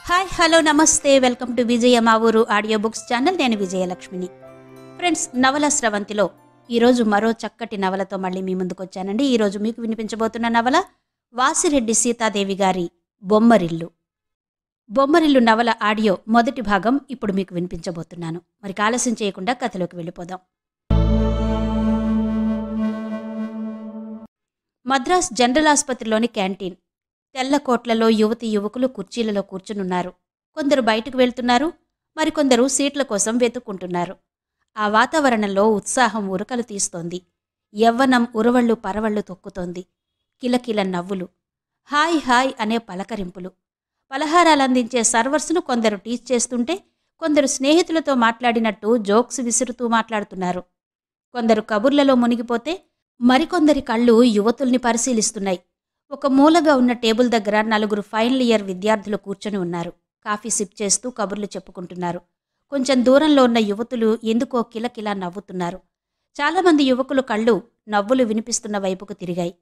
Hi hello నమస్తే welcome to విజయ మా ఊరు ఆడియో బుక్స్ ఛానల్. నేను విజయలక్ష్మిని. ఫ్రెండ్స్, నవల స్రవంతిలో ఈరోజు మరో చక్కటి నవలతో మళ్ళీ మీ ముందుకు వచ్చానండి. ఈరోజు మీకు వినిపించబోతున్న నవల వాసిరెడ్డి సీతాదేవి గారి బొమ్మరిల్లు. బొమ్మరిల్లు నవల ఆడియో మొదటి భాగం ఇప్పుడు మీకు వినిపించబోతున్నాను. మరి ఆలస్యం చేయకుండా కథలోకి వెళ్ళిపోదాం. మద్రాస్ జనరల్ ఆసుపత్రిలోని క్యాంటీన్. తెల్ల కోట్లలో యువతి యువకులు కుర్చీలలో కూర్చునున్నారు. కొందరు బయటకు వెళ్తున్నారు, మరికొందరు సీట్ల కోసం వెతుక్కుంటున్నారు. ఆ వాతావరణంలో ఉత్సాహం ఉరకలు తీస్తోంది. యవ్వనం ఉరవళ్ళు పరవళ్ళు తొక్కుతోంది. కిలకిల నవ్వులు, హాయ్ హాయ్ అనే పలకరింపులు. పలహారాలందించే సర్వర్స్ను కొందరు టీచ్ చేస్తుంటే, కొందరు స్నేహితులతో మాట్లాడినట్టు జోక్స్ విసురుతూ మాట్లాడుతున్నారు. కొందరు కబుర్లలో మునిగిపోతే మరికొందరి కళ్ళు యువతుల్ని పరిశీలిస్తున్నాయి. ఒక మూలగా ఉన్న టేబుల్ దగ్గర నలుగురు ఫైనల్ ఇయర్ విద్యార్థులు కూర్చొని ఉన్నారు. కాఫీ సిప్ చేస్తూ కబుర్లు చెప్పుకుంటున్నారు. కొంచెం దూరంలో ఉన్న యువతులు ఎందుకో కిలకిలా నవ్వుతున్నారు. చాలామంది యువకులు కళ్ళు నవ్వులు వినిపిస్తున్న వైపుకు తిరిగాయి.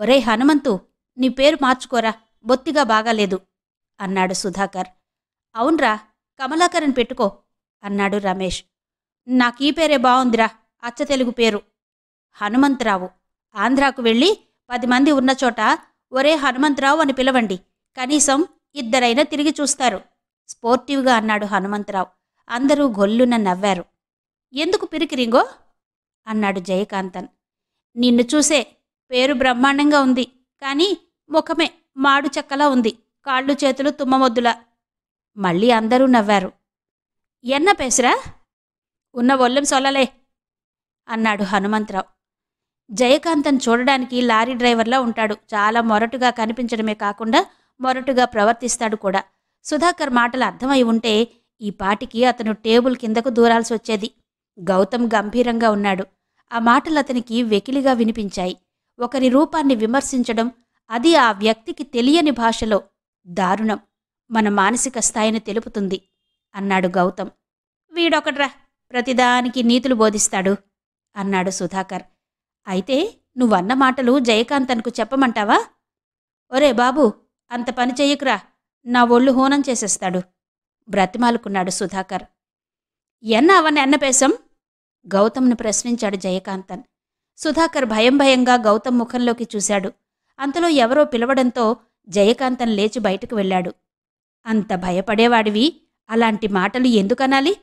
ఒరే హనుమంతు, నీ పేరు మార్చుకోరా, బొత్తిగా బాగాలేదు అన్నాడు సుధాకర్. అవున్రా, కమలాకరన్ పెట్టుకో అన్నాడు రమేష్. నాకీ పేరే బావుందిరా, అచ్చ తెలుగు పేరు. హనుమంతరావు. ఆంధ్రాకు వెళ్ళి 10 మంది ఉన్న చోట ఒరే హనుమంతరావు అని పిలవండి, కనీసం ఇద్దరైనా తిరిగి చూస్తారు స్పోర్టివ్గా అన్నాడు హనుమంతరావు. అందరూ గొల్లున నవ్వారు. ఎందుకు పిరికిరింగో అన్నాడు జయకాంతన్. నిన్ను చూసే. పేరు బ్రహ్మాండంగా ఉంది, కానీ ముఖమే మాడు చెక్కలా ఉంది, కాళ్ళు చేతులు తుమ్మమొద్దులా. మళ్ళీ అందరూ నవ్వారు. ఎన్న పేసరా? ఉన్న ఒళ్ళెం సొల్లలే అన్నాడు హనుమంతరావు. జయకాంతన్ చూడడానికి లారీ డ్రైవర్లా ఉంటాడు. చాలా మొరటుగా కనిపించడమే కాకుండా మొరటుగా ప్రవర్తిస్తాడు కూడా. సుధాకర్ మాటలు అర్థమై ఉంటే ఈ పాటికి అతను టేబుల్ కిందకు దూరాల్సి వచ్చేది. గౌతమ్ గంభీరంగా ఉన్నాడు. ఆ మాటలు అతనికి వెకిలిగా వినిపించాయి. ఒకరి రూపాన్ని విమర్శించడం, అది ఆ వ్యక్తికి తెలియని భాషలో, దారుణం. మన మానసిక స్థాయిని తెలుపుతుంది అన్నాడు గౌతమ్. వీడొకడ్రా, ప్రతిదానికి నీతులు బోధిస్తాడు అన్నాడు సుధాకర్. అయితే నువ్వన్న మాటలు జయకాంతన్కు చెప్పమంటావా? ఒరే బాబూ, అంత పని చెయ్యకురా, నా ఒళ్ళు హూనం చేసేస్తాడు బ్రతిమాలుకున్నాడు సుధాకర్. ఎన్న అవన్న ఎన్నపేశం? గౌతమ్ను ప్రశ్నించాడు జయకాంతన్. సుధాకర్ భయం భయంగా గౌతమ్ ముఖంలోకి చూశాడు. అంతలో ఎవరో పిలవడంతో జయకాంతన్ లేచి బయటకు వెళ్ళాడు. అంత భయపడేవాడివి అలాంటి మాటలు ఎందుకనాలి?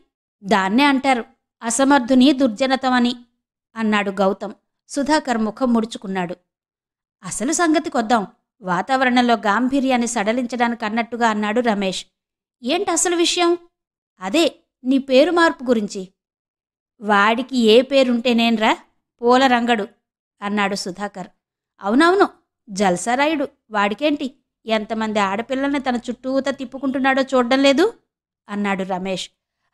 దాన్నే అంటారు అసమర్థుని దుర్జనతం అని అన్నాడు గౌతమ్. సుధాకర్ ముఖం ముడుచుకున్నాడు. అసలు సంగతికొద్దాం. వాతావరణంలో గాంభీర్యాన్ని సడలించడానికి అన్నట్టుగా అన్నాడు రమేష్. ఏంటి అసలు విషయం? అదే నీ పేరు మార్పు గురించి. వాడికి ఏ పేరుంటేనేన్రా, పూలరంగడు అన్నాడు సుధాకర్. అవునవును, జల్సరాయుడు. వాడికేంటి, ఎంతమంది ఆడపిల్లల్ని తన చుట్టూతా తిప్పుకుంటున్నాడో చూడ్డం లేదు అన్నాడు రమేష్.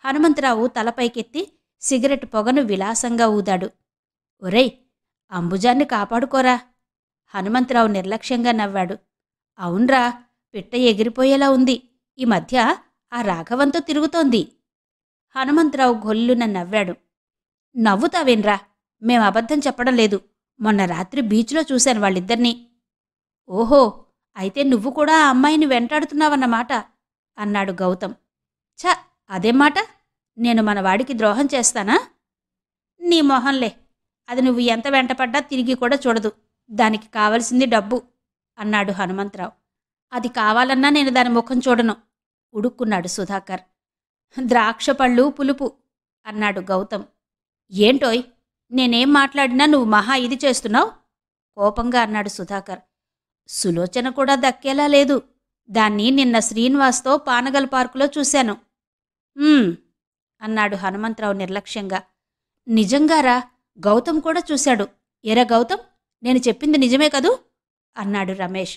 హనుమంతరావు తలపైకెత్తి సిగరెట్ పొగను విలాసంగా ఊదాడు. ఒరేయ్, అంబుజాన్ని కాపాడుకోరా. హనుమంతరావు నిర్లక్ష్యంగా నవ్వాడు. అవున్రా, పిట్ట ఎగిరిపోయేలా ఉంది. ఈ మధ్య ఆ రాఘవంతో తిరుగుతోంది. హనుమంతరావు గొల్లున నవ్వాడు. నవ్వుతావేన్రా, మేం అబద్ధం చెప్పడం లేదు. మొన్న రాత్రి బీచ్లో చూశాను వాళ్ళిద్దరినీ. ఓహో, అయితే నువ్వు కూడా ఆ అమ్మాయిని వెంటాడుతున్నావన్నమాట అన్నాడు గౌతమ్. ఛ, అదేం మాట? నేను మనవాడికి ద్రోహం చేస్తానా? నీ మొహంలే, అది నువ్వు ఎంత వెంటపడ్డా తిరిగి కూడా చూడదు. దానికి కావలసింది డబ్బు అన్నాడు హనుమంతరావు. అది కావాలన్నా నేను దాని ముఖం చూడను ఉడుక్కున్నాడు సుధాకర్. ద్రాక్ష పళ్ళు పులుపు అన్నాడు గౌతమ్. ఏంటోయ్, నేనేం మాట్లాడినా నువ్వు మహా ఇది చేస్తున్నావు కోపంగా అన్నాడు సుధాకర్. సులోచన కూడా దక్కేలా లేదు. దాన్ని నిన్న శ్రీనివాస్తో పానగల్ పార్కులో చూశాను అన్నాడు హనుమంతరావు నిర్లక్ష్యంగా. నిజంగారా, గౌతమ్ కూడా చూశాడు. ఎరా గౌతమ్, నేను చెప్పింది నిజమే కదూ అన్నాడు రమేష్.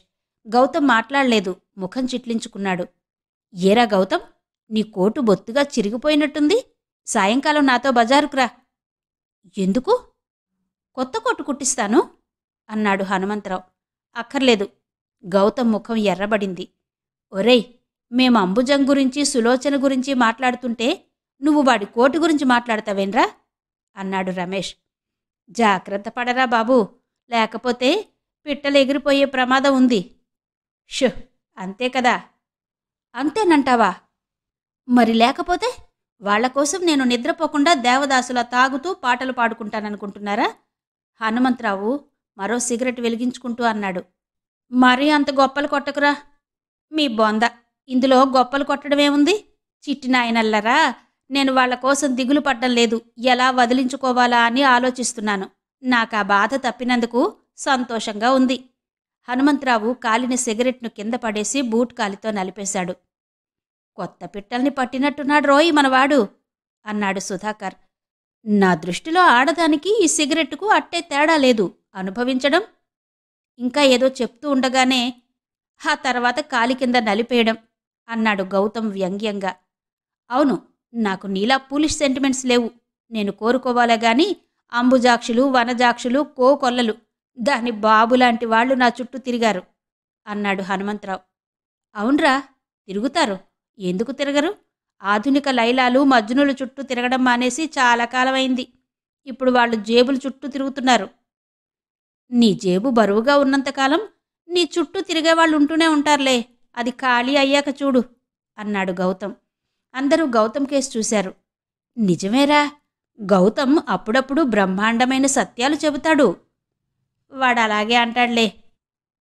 గౌతమ్ మాట్లాడలేదు, ముఖం చిట్లించుకున్నాడు. ఏరా గౌతమ్, నీ కోటు బొత్తుగా చిరిగిపోయినట్టుంది. సాయంకాలం నాతో బజారుకురా. ఎందుకు? కొత్త కోటు కుట్టిస్తాను అన్నాడు హనుమంతరావు. అక్కర్లేదు. గౌతమ్ ముఖం ఎర్రబడింది. ఒరేయ్, మేము అంబుజం గురించి సులోచన గురించి మాట్లాడుతుంటే నువ్వు వాడి కోటు గురించి మాట్లాడతావేన్రా అన్నాడు రమేష్. జాగ్రత్త పడరా బాబూ, లేకపోతే పిట్టలు ఎగిరిపోయే ప్రమాదం ఉంది. షు, అంతే కదా అంతేనంటావా? మరి లేకపోతే వాళ్ల కోసం నేను నిద్రపోకుండా దేవదాసులా తాగుతూ పాటలు పాడుకుంటాననుకుంటున్నారా? హనుమంతరావు మరో సిగరెట్ వెలిగించుకుంటూ అన్నాడు. మరీ అంత గొప్పలు కొట్టకురా. మీ బొంద, ఇందులో గొప్పలు కొట్టడమేముంది? చిట్టినాయనల్లరా, నేను వాళ్ల కోసం దిగులు పడ్డం లేదు, ఎలా వదిలించుకోవాలా అని ఆలోచిస్తున్నాను. నాకా బాధ తప్పినందుకు సంతోషంగా ఉంది. హనుమంతరావు కాలిన సిగరెట్ను కింద పడేసి బూట్ కాలితో నలిపేశాడు. కొత్త పిట్టల్ని పట్టినట్టున్నాడు రోయ్ మనవాడు అన్నాడు సుధాకర్. నా దృష్టిలో ఆడదానికి ఈ సిగరెట్టుకు అట్టే తేడా లేదు, అనుభవించడం. ఇంకా ఏదో చెప్తూ ఉండగానే ఆ తర్వాత కాలి కింద నలిపేయడం అన్నాడు గౌతమ్ వ్యంగ్యంగా. అవును, నాకు నీలా పూలిష్ సెంటిమెంట్స్ లేవు. నేను కోరుకోవాలే గాని అంబుజాక్షులు, వనజాక్షులు, కోకొల్లలు, దాని బాబులాంటి వాళ్లు నా చుట్టూ తిరిగారు అన్నాడు హనుమంతరావు. అవునరా, తిరుగుతారు. ఎందుకు తిరగరు? ఆధునిక లైలాలు, మజ్నుల చుట్టూ తిరగడం మానేసి చాలా కాలమైంది. ఇప్పుడు వాళ్ళు జేబుల చుట్టూ తిరుగుతున్నారు. నీ జేబు బరువుగా ఉన్నంతకాలం నీ చుట్టూ తిరిగేవాళ్ళు ఉంటూనే ఉంటారులే, అది ఖాళీ అయ్యాక చూడు అన్నాడు గౌతమ్. అందరూ గౌతమ్ కేసు చూశారు. నిజమేరా, గౌతమ్ అప్పుడప్పుడు బ్రహ్మాండమైన సత్యాలు చెబుతాడు. వాడలాగే అంటాడులే.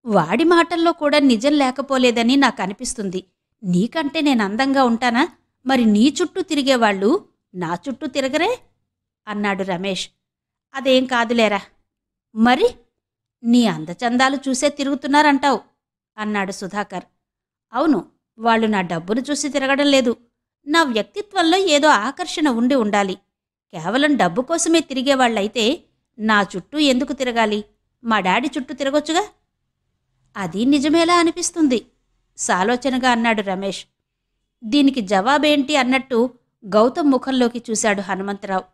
వాడి మాటల్లో కూడా నిజం లేకపోలేదని నాకు అనిపిస్తుంది. నీకంటే నేను అందంగా ఉంటానా? మరి నీ చుట్టూ తిరిగేవాళ్ళు నా చుట్టూ తిరగరే అన్నాడు రమేష్. అదేం కాదులేరా. మరి నీ అందచందాలు చూసే తిరుగుతున్నారంటావు అన్నాడు సుధాకర్. అవును, వాళ్ళు నా డబ్బును చూసి తిరగడం లేదు. నా వ్యక్తిత్వంలో ఏదో ఆకర్షణ ఉండి ఉండాలి. కేవలం డబ్బు కోసమే తిరిగేవాళ్ళైతే నా చుట్టూ ఎందుకు తిరగాలి? మా డాడీ చుట్టూ తిరగొచ్చుగా. అది నిజమేలా అనిపిస్తుంది సాలోచనగా అన్నాడు రమేష్. దీనికి జవాబేంటి అన్నట్టు గౌతమ్ ముఖంలోకి చూశాడు హనుమంతరావు.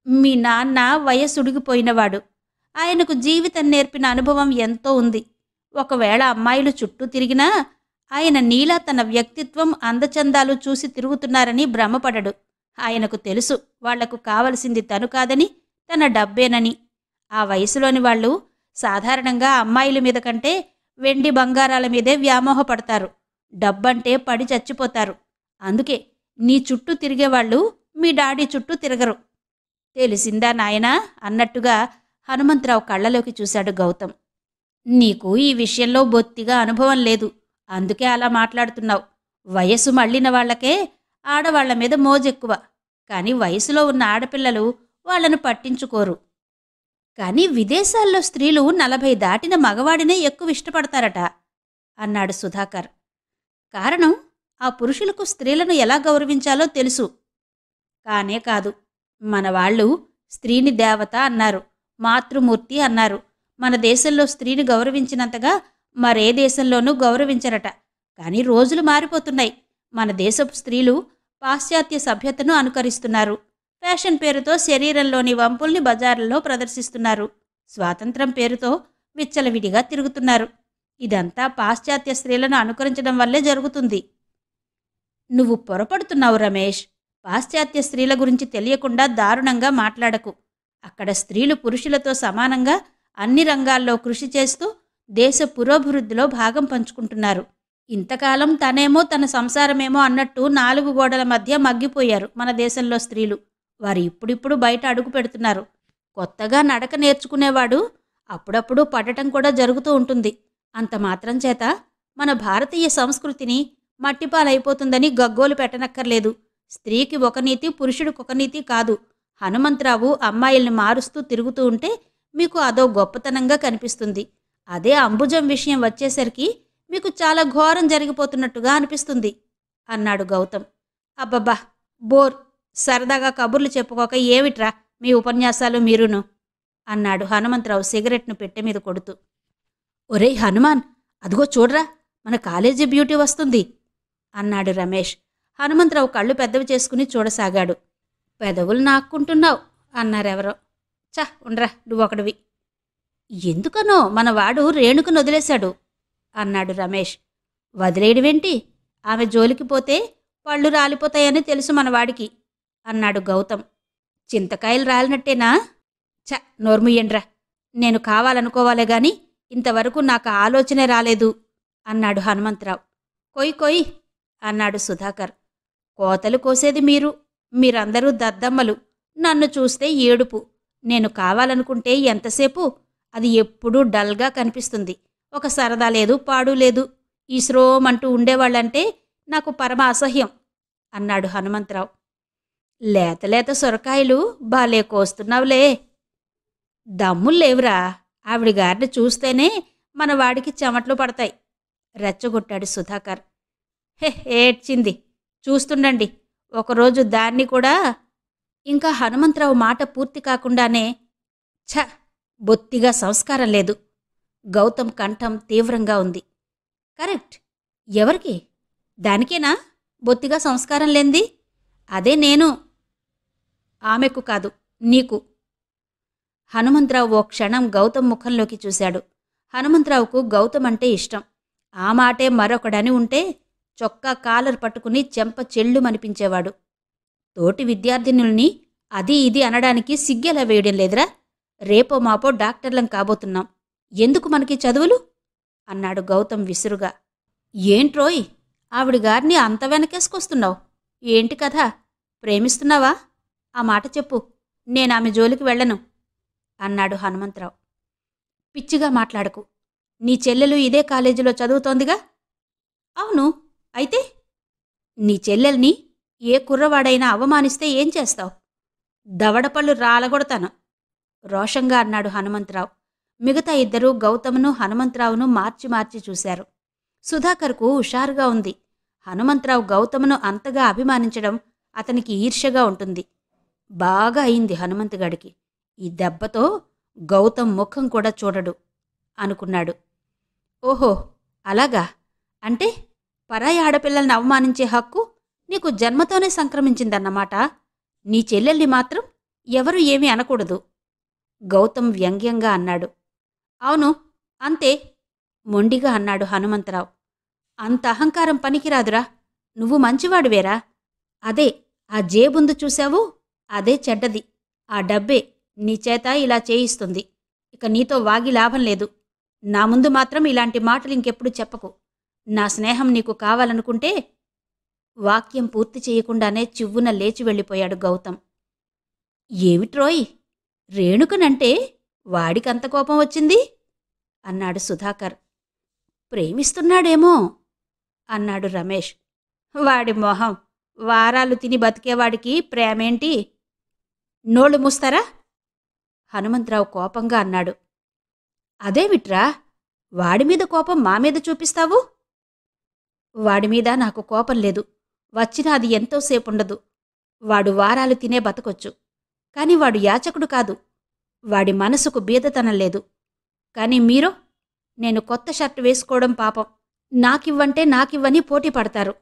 మీ నాన్న వయసుడిగిపోయినవాడు. ఆయనకు జీవితం నేర్పిన అనుభవం ఎంతో ఉంది. ఒకవేళ అమ్మాయిలు చుట్టూ తిరిగినా ఆయన నీలా తన వ్యక్తిత్వం, అందచందాలు చూసి తిరుగుతున్నారని భ్రమపడడు. ఆయనకు తెలుసు వాళ్లకు కావలసింది తను కాదని, తన డబ్బేనని. ఆ వయసులోని వాళ్ళు సాధారణంగా అమ్మాయిల మీద కంటే వెండి బంగారాల మీదే వ్యామోహపడతారు. డబ్బంటే పడి చచ్చిపోతారు. అందుకే నీ చుట్టూ తిరిగేవాళ్ళు మీ డాడీ చుట్టూ తిరగరు. తెలిసిందా నాయనా అన్నట్టుగా హనుమంతరావు కళ్ళలోకి చూశాడు గౌతమ్. నీకు ఈ విషయంలో బొత్తిగా అనుభవం లేదు, అందుకే అలా మాట్లాడుతున్నావు. వయసు మళ్ళిన వాళ్లకే ఆడవాళ్ల మీద మోజెక్కువ. కానీ వయసులో ఉన్న ఆడపిల్లలు వాళ్లను పట్టించుకోరు. కానీ విదేశాల్లో స్త్రీలు 40 దాటిన మగవాడినే ఎక్కువ ఇష్టపడతారట అన్నాడు సుధాకర్. కారణం, ఆ పురుషులకు స్త్రీలను ఎలా గౌరవించాలో తెలుసు. కానే కాదు, మనవాళ్లు స్త్రీని దేవత అన్నారు, మాతృమూర్తి అన్నారు. మన దేశంలో స్త్రీని గౌరవించినంతగా మరే దేశంలోనూ గౌరవించరట. కానీ రోజులు మారిపోతున్నాయి. మన దేశపు స్త్రీలు పాశ్చాత్య సభ్యతను అనుకరిస్తున్నారు. ఫ్యాషన్ పేరుతో శరీరంలోని వంపుల్ని బజార్లలో ప్రదర్శిస్తున్నారు. స్వాతంత్రం పేరుతో విచ్చలవిడిగా తిరుగుతున్నారు. ఇదంతా పాశ్చాత్య స్త్రీలను అనుకరించడం వల్లే జరుగుతుంది. నువ్వు పొరపడుతున్నావు రమేష్. పాశ్చాత్య స్త్రీల గురించి తెలియకుండా దారుణంగా మాట్లాడకు. అక్కడ స్త్రీలు పురుషులతో సమానంగా అన్ని రంగాల్లో కృషి చేస్తూ దేశ పురోభివృద్ధిలో భాగం పంచుకుంటున్నారు. ఇంతకాలం తనేమో తన సంసారమేమో అన్నట్టు 4 గోడల మధ్య మగ్గిపోయారు మన దేశంలో స్త్రీలు. వారు ఇప్పుడిప్పుడు బయట అడుగు పెడుతున్నారు. కొత్తగా నడక నేర్చుకునేవాడు అప్పుడప్పుడు పడటం కూడా జరుగుతూ ఉంటుంది. అంత మాత్రం చేత మన భారతీయ సంస్కృతిని మట్టిపాలైపోతుందని గగ్గోలు పెట్టనక్కర్లేదు. స్త్రీకి ఒక నీతి, పురుషుడికొక నీతి కాదు. హనుమంతరావు అమ్మాయిల్ని మారుస్తూ తిరుగుతూ ఉంటే మీకు అదో గొప్పతనంగా కనిపిస్తుంది. అదే అంబుజం విషయం వచ్చేసరికి మీకు చాలా ఘోరం జరిగిపోతున్నట్టుగా అనిపిస్తుంది అన్నాడు గౌతమ్. అబ్బబ్బా, బోర్. సరదాగా కబుర్లు చెప్పుకోక ఏమిట్రా మీ ఉపన్యాసాలు మీరును అన్నాడు హనుమంతరావు సిగరెట్ను పెట్టె మీద కొడుతూ. ఒరేయ్ హనుమాన్, అదిగో చూడ్రా, మన కాలేజీ బ్యూటీ వస్తుంది అన్నాడు రమేష్. హనుమంతరావు కళ్ళు పెద్దవి చేసుకుని చూడసాగాడు. పెదవులు నాక్కుంటున్నావు అన్నారెవరో. చ ఉండ్రా, నువ్వొకడివి. ఎందుకనో మనవాడు రేణుకను వదిలేశాడు అన్నాడు రమేష్. వదిలేయడమేంటి? ఆమె జోలికి పోతే పళ్ళు రాలిపోతాయని తెలుసు మనవాడికి అన్నాడు గౌతమ్. చింతకాయలు రాలినట్టేనా? చ నోర్ముయ్యండ్రా, నేను కావాలనుకోవాలే గాని ఇంతవరకు నాకు ఆలోచనే రాలేదు అన్నాడు హనుమంతరావు. కొయ్ కొయ్ అన్నాడు సుధాకర్. కోతలు కోసేది మీరందరూ దద్దమ్మలు. నన్ను చూస్తే ఏడుపు. నేను కావాలనుకుంటే ఎంతసేపు అది ఎప్పుడూ డల్గా కనిపిస్తుంది. ఒక సరదా లేదు, పాడు లేదు. ఈ శ్రోమంటూ ఉండేవాళ్ళంటే నాకు పరమ అసహ్యం అన్నాడు హనుమంతరావు. లేత లేత సొరకాయలు బాలే కోస్తున్నావులే. దమ్ముల్లేవురా, ఆవిడిగారిని చూస్తేనే మన వాడికి చెమట్లు పడతాయి రెచ్చగొట్టాడు సుధాకర్. ఏడ్చింది, చూస్తుండండి, ఒకరోజు దాన్ని కూడా. ఇంకా హనుమంతరావు మాట పూర్తి కాకుండానే ఛ, బొత్తిగా సంస్కారం లేదు. గౌతమ్ కంఠం తీవ్రంగా ఉంది. కరెక్ట్. ఎవరికి? దానికేనా బొత్తిగా సంస్కారం లేంది? అదే నేను. ఆమెకు కాదు, నీకు. హనుమంతరావు ఓ క్షణం గౌతమ్ ముఖంలోకి చూశాడు. హనుమంతరావుకు గౌతమ్ అంటే ఇష్టం. ఆ మాటే మరొకడని ఉంటే చొక్కా కాలర్ పట్టుకుని చెంప చెళ్ళుమనిపించేవాడు. తోటి విద్యార్థినుల్ని అది ఇది అనడానికి సిగ్గెలా వేయడం లేదురా? రేపో మాపో డాక్టర్లం కాబోతున్నాం. ఎందుకు మనకి చదువులు? అన్నాడు గౌతమ్ విసురుగా. ఏంట్రోయ్, ఆవిడిగారిని అంత వెనకేసుకొస్తున్నావు? ఏంటి కథ? ప్రేమిస్తున్నావా? ఆ మాట చెప్పు, నేనామె జోలికి వెళ్ళను అన్నాడు హనుమంతరావు. పిచ్చిగా మాట్లాడకు. నీ చెల్లెలు ఇదే కాలేజీలో చదువుతోందిగా? అవును, అయితే? నీ చెల్లెల్ని ఏ కుర్రవాడైనా అవమానిస్తే ఏం చేస్తావు? దవడపళ్ళు రాలగొడతాను రోషంగా అన్నాడు హనుమంతరావు. మిగతా ఇద్దరూ గౌతమ్ను హనుమంతరావును మార్చి మార్చి చూశారు. సుధాకర్కు హుషారుగా ఉంది. హనుమంతరావు గౌతమ్ను అంతగా అభిమానించడం అతనికి ఈర్ష్యగా ఉంటుంది. బాగా అయింది హనుమంతుగాడికి. ఈ దెబ్బతో గౌతమ్ ముఖం కూడా చూడడు అనుకున్నాడు. ఓహో, అలాగా? అంటే పరాయి ఆడపిల్లల్ని అవమానించే హక్కు నీకు జన్మతోనే సంక్రమించిందన్నమాట. నీ చెల్లెల్ని మాత్రం ఎవరూ ఏమీ అనకూడదు గౌతమ్ వ్యంగ్యంగా అన్నాడు. అవును, అంతే మొండిగా అన్నాడు హనుమంతరావు. అంత అహంకారం పనికిరాదురా. నువ్వు మంచివాడివేరా. అదే ఆ జేబుందు చూశావు, అదే చెడ్డది. ఆ డబ్బే నీ చేత ఇలా చేయిస్తుంది. ఇక నీతో వాగి లాభం లేదు. నా ముందు మాత్రం ఇలాంటి మాటలు ఇంకెప్పుడు చెప్పకు. నా స్నేహం నీకు కావాలనుకుంటే. వాక్యం పూర్తి చేయకుండానే చివ్వున లేచి వెళ్ళిపోయాడు గౌతమ్. ఏమిట్రోయ్, రేణుకనంటే వాడికంత కోపం వచ్చింది అన్నాడు సుధాకర్. ప్రేమిస్తున్నాడేమో అన్నాడు రమేష్. వాడి మొహం, వారాలు తిని బతికేవాడికి ప్రేమేంటి? నోళ్ళు మూస్తారా? హనుమంతరావు కోపంగా అన్నాడు. అదేమిట్రా, వాడిమీద కోపం మామీద చూపిస్తావు? వాడిమీద నాకు కోపం లేదు. వచ్చినా అది ఎంతోసేపుండదు. వాడు వారాలు తినే బతకొచ్చు. కాని వాడు యాచకుడు కాదు. వాడి మనసుకు బీదతనం లేదు. కాని మీరో, నేను కొత్త షర్టు వేసుకోవడం పాపం, నాకివ్వని పోటీ పడతారు.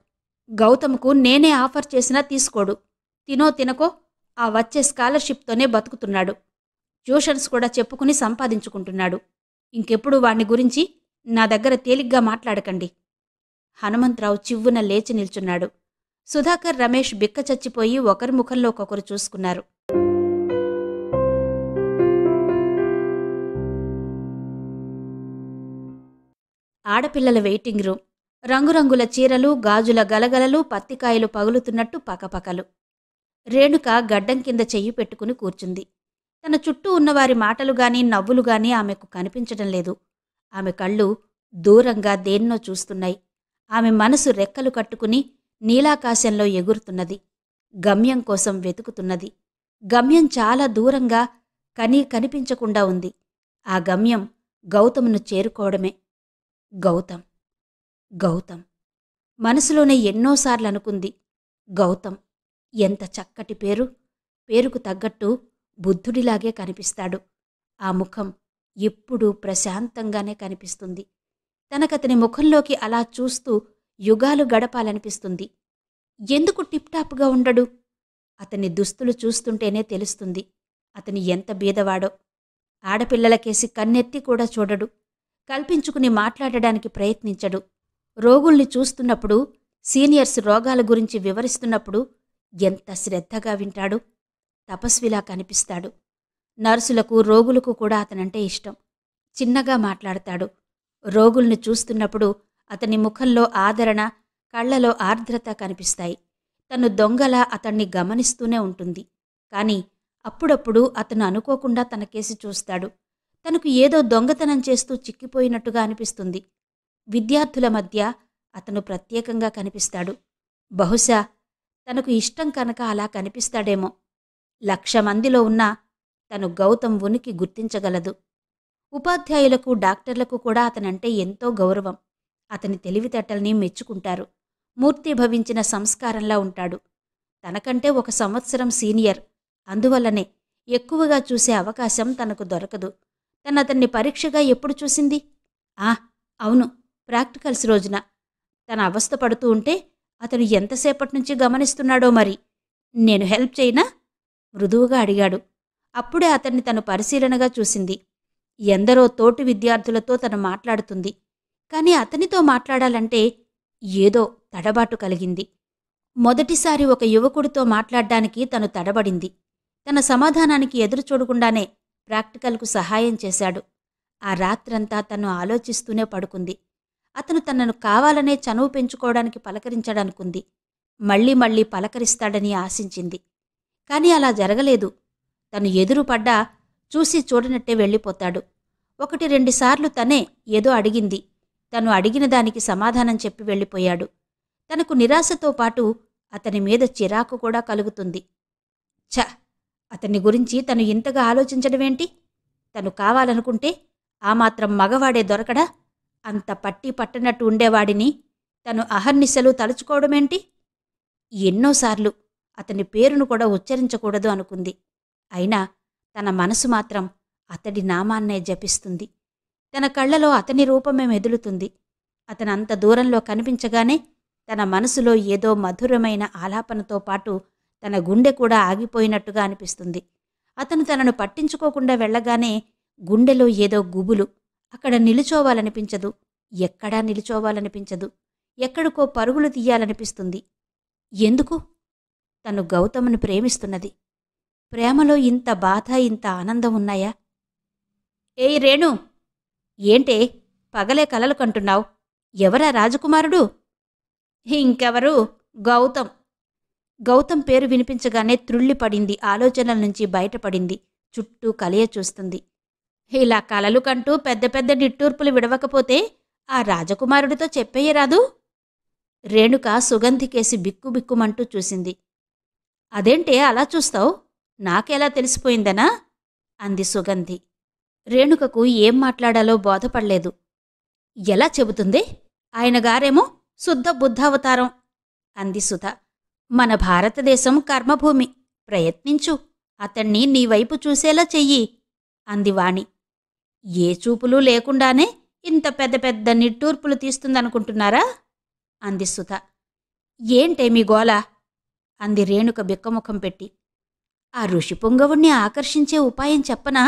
గౌతమ్కు నేనే ఆఫర్ చేసినా తీసుకోడు. తినో తినకో ఆ వచ్చే స్కాలర్షిప్తోనే బతుకుతున్నాడు. ట్యూషన్స్ కూడా చెప్పుకుని సంపాదించుకుంటున్నాడు. ఇంకెప్పుడు వాణ్ణి గురించి నా దగ్గర తేలిగ్గా మాట్లాడకండి. హనుమంతరావు చివ్వున లేచి నిల్చున్నాడు. సుధాకర్, రమేష్ బిక్కచచ్చిపోయి ఒకరి ముఖంలోకొకరు చూసుకున్నారు. ఆడపిల్లల వెయిటింగ్ రూమ్. రంగురంగుల చీరలు, గాజుల గలగలలు, పత్తికాయలు పగులుతున్నట్టు పకపకలు. రేణుక గడ్డం కింద చెయ్యి పెట్టుకుని కూర్చుంది. తన చుట్టూ ఉన్నవారి మాటలుగాని నవ్వులుగాని ఆమెకు కనిపించడం లేదు. ఆమె కళ్ళు దూరంగా దేన్నో చూస్తున్నాయి. ఆమె మనసు రెక్కలు కట్టుకుని నీలాకాశంలో ఎగురుతున్నది. గమ్యం కోసం వెతుకుతున్నది. గమ్యం చాలా దూరంగా కనిపించకుండా ఉంది. ఆ గమ్యం గౌతమును చేరుకోవడమే. గౌతమ్, గౌతమ్ మనసులోనే ఎన్నోసార్లు అనుకుంది. గౌతమ్ ఎంత చక్కటి పేరు. పేరుకు తగ్గట్టు బుద్ధుడిలాగే కనిపిస్తాడు. ఆ ముఖం ఎప్పుడూ ప్రశాంతంగానే కనిపిస్తుంది. తనకతని ముఖంలోకి అలా చూస్తూ యుగాలు గడపాలనిపిస్తుంది. ఎందుకు టిప్టాప్గా ఉండడు? అతని దుస్తులు చూస్తుంటేనే తెలుస్తుంది అతని ఎంత బీదవాడో. ఆడపిల్లలకేసి కన్నెత్తి కూడా చూడడు. కల్పించుకుని మాట్లాడడానికి ప్రయత్నించడు. రోగుల్ని చూస్తున్నప్పుడు, సీనియర్స్ రోగాల గురించి వివరిస్తున్నప్పుడు ఎంత శ్రద్ధగా వింటాడు. తపస్విలా కనిపిస్తాడు. నర్సులకు, రోగులకు కూడా అతనంటే ఇష్టం. చిన్నగా మాట్లాడతాడు. రోగుల్ని చూస్తున్నప్పుడు అతని ముఖంలో ఆదరణ, కళ్లలో ఆర్ద్రత కనిపిస్తాయి. తను దొంగలా అతన్ని గమనిస్తూనే ఉంటుంది. కాని అప్పుడప్పుడు అతను అనుకోకుండా తన కేసి చూస్తాడు. తనకు ఏదో దొంగతనం చేస్తూ చిక్కిపోయినట్టుగా అనిపిస్తుంది. విద్యార్థుల మధ్య అతను ప్రత్యేకంగా కనిపిస్తాడు. బహుశా తనకు ఇష్టం కనుక అలా కనిపిస్తాడేమో. 1,00,000 మందిలో ఉన్నా తను గౌతమ్ ఉనికి గుర్తించగలదు. ఉపాధ్యాయులకు, డాక్టర్లకు కూడా అతనంటే ఎంతో గౌరవం. అతని తెలివితేటల్ని మెచ్చుకుంటారు. మూర్తిభవించిన సంస్కారంలా ఉంటాడు. తనకంటే 1 సంవత్సరం సీనియర్. అందువల్లనే ఎక్కువగా చూసే అవకాశం తనకు దొరకదు. తనతన్ని పరీక్షగా ఎప్పుడు చూసింది? అవును, ప్రాక్టికల్స్ రోజున. తన అవస్థపడుతూ ఉంటే అతను ఎంతసేపట్నుంచి గమనిస్తున్నాడో మరి. నేను హెల్ప్ చేయనా? మృదువుగా అడిగాడు. అప్పుడే అతన్ని తను పరిశీలనగా చూసింది. ఎందరో తోటి విద్యార్థులతో తను మాట్లాడుతుంది. కాని అతనితో మాట్లాడాలంటే ఏదో తడబాటు కలిగింది. మొదటిసారి ఒక యువకుడితో మాట్లాడ్డానికి తను తడబడింది. తన సమాధానానికి ఎదురు చూడకుండానే ప్రాక్టికల్కు సహాయం చేశాడు. ఆ రాత్రంతా తను ఆలోచిస్తూనే పడుకుంది. అతను తనను కావాలనే చనువు పెంచుకోవడానికి పలకరించాడనుకుంది. మళ్లీ మళ్లీ పలకరిస్తాడని ఆశించింది. కాని అలా జరగలేదు. తను ఎదురుపడ్డా చూసి చూడనట్టే వెళ్ళిపోతాడు. 1-2 సార్లు తనే ఏదో అడిగింది. తను అడిగిన దానికి సమాధానం చెప్పి వెళ్ళిపోయాడు. తనకు నిరాశతో పాటు అతని మీద చిరాకు కూడా కలుగుతుంది. అతన్ని గురించి తను ఇంతగా ఆలోచించడమేంటి? తను కావాలనుకుంటే ఆ మాత్రం మగవాడే దొరకడా? అంత పట్టి పట్టనట్టు ఉండేవాడిని తను అహర్నిశలు తలుచుకోవడమేంటి? ఎన్నోసార్లు అతని పేరును కూడా ఉచ్చరించకూడదు అనుకుంది. అయినా తన మనసు మాత్రం అతడి నామాన్నే జపిస్తుంది. తన కళ్లలో అతని రూపమే మెదులుతుంది. అతనంత దూరంలో కనిపించగానే తన మనసులో ఏదో మధురమైన ఆలాపనతో పాటు తన గుండె కూడా ఆగిపోయినట్టుగా అనిపిస్తుంది. అతను తనను పట్టించుకోకుండా వెళ్ళగానే గుండెలో ఏదో గుబులు. అక్కడ నిలుచోవాలనిపించదు. ఎక్కడా నిలుచోవాలనిపించదు. ఎక్కడికో పరుగులు తీయాలనిపిస్తుంది. ఎందుకు? తను గౌతమును ప్రేమిస్తున్నది. ప్రేమలో ఇంత బాధ, ఇంత ఆనందం ఉన్నాయా? ఏయ్ రేణు, ఏంటే పగలే కలలు కంటున్నావు? ఎవరా రాజకుమారుడు? ఇంకెవరు, గౌతమ్. గౌతమ్ పేరు వినిపించగానే త్రుళ్ళిపడింది. ఆలోచనల నుంచి బయటపడింది. చుట్టూ కలియ చూస్తుంది. ఇలా కలలు కంటూ పెద్ద పెద్ద నిట్టూర్పులు విడవకపోతే ఆ రాజకుమారుడితో చెప్పేయరాదు? రేణుక సుగంధికేసి బిక్కుబిక్కుమంటూ చూసింది. అదేంటే అలా చూస్తావు? నాకెలా తెలిసిపోయిందనా? అంది సుగంధి. రేణుకకు ఏం మాట్లాడాలో బోధపడలేదు. ఎలా చెబుతుంది? ఆయనగారేమో శుద్ధ బుద్ధావతారం అంది సుధ. మన భారతదేశం కర్మభూమి. ప్రయత్నించు. అతణ్ణి నీవైపు చూసేలా చెయ్యి అంది వాణి. ఏ చూపులు లేకుండానే ఇంత పెద్ద పెద్ద నిట్టూర్పులు తీస్తుందనుకుంటున్నారా? అంది సుధ. ఏంటే మీ గోల? అంది రేణుక బిక్కముఖం పెట్టి. ఆ ఋషిపుంగవుణ్ణి ఆకర్షించే ఉపాయం చెప్పనా?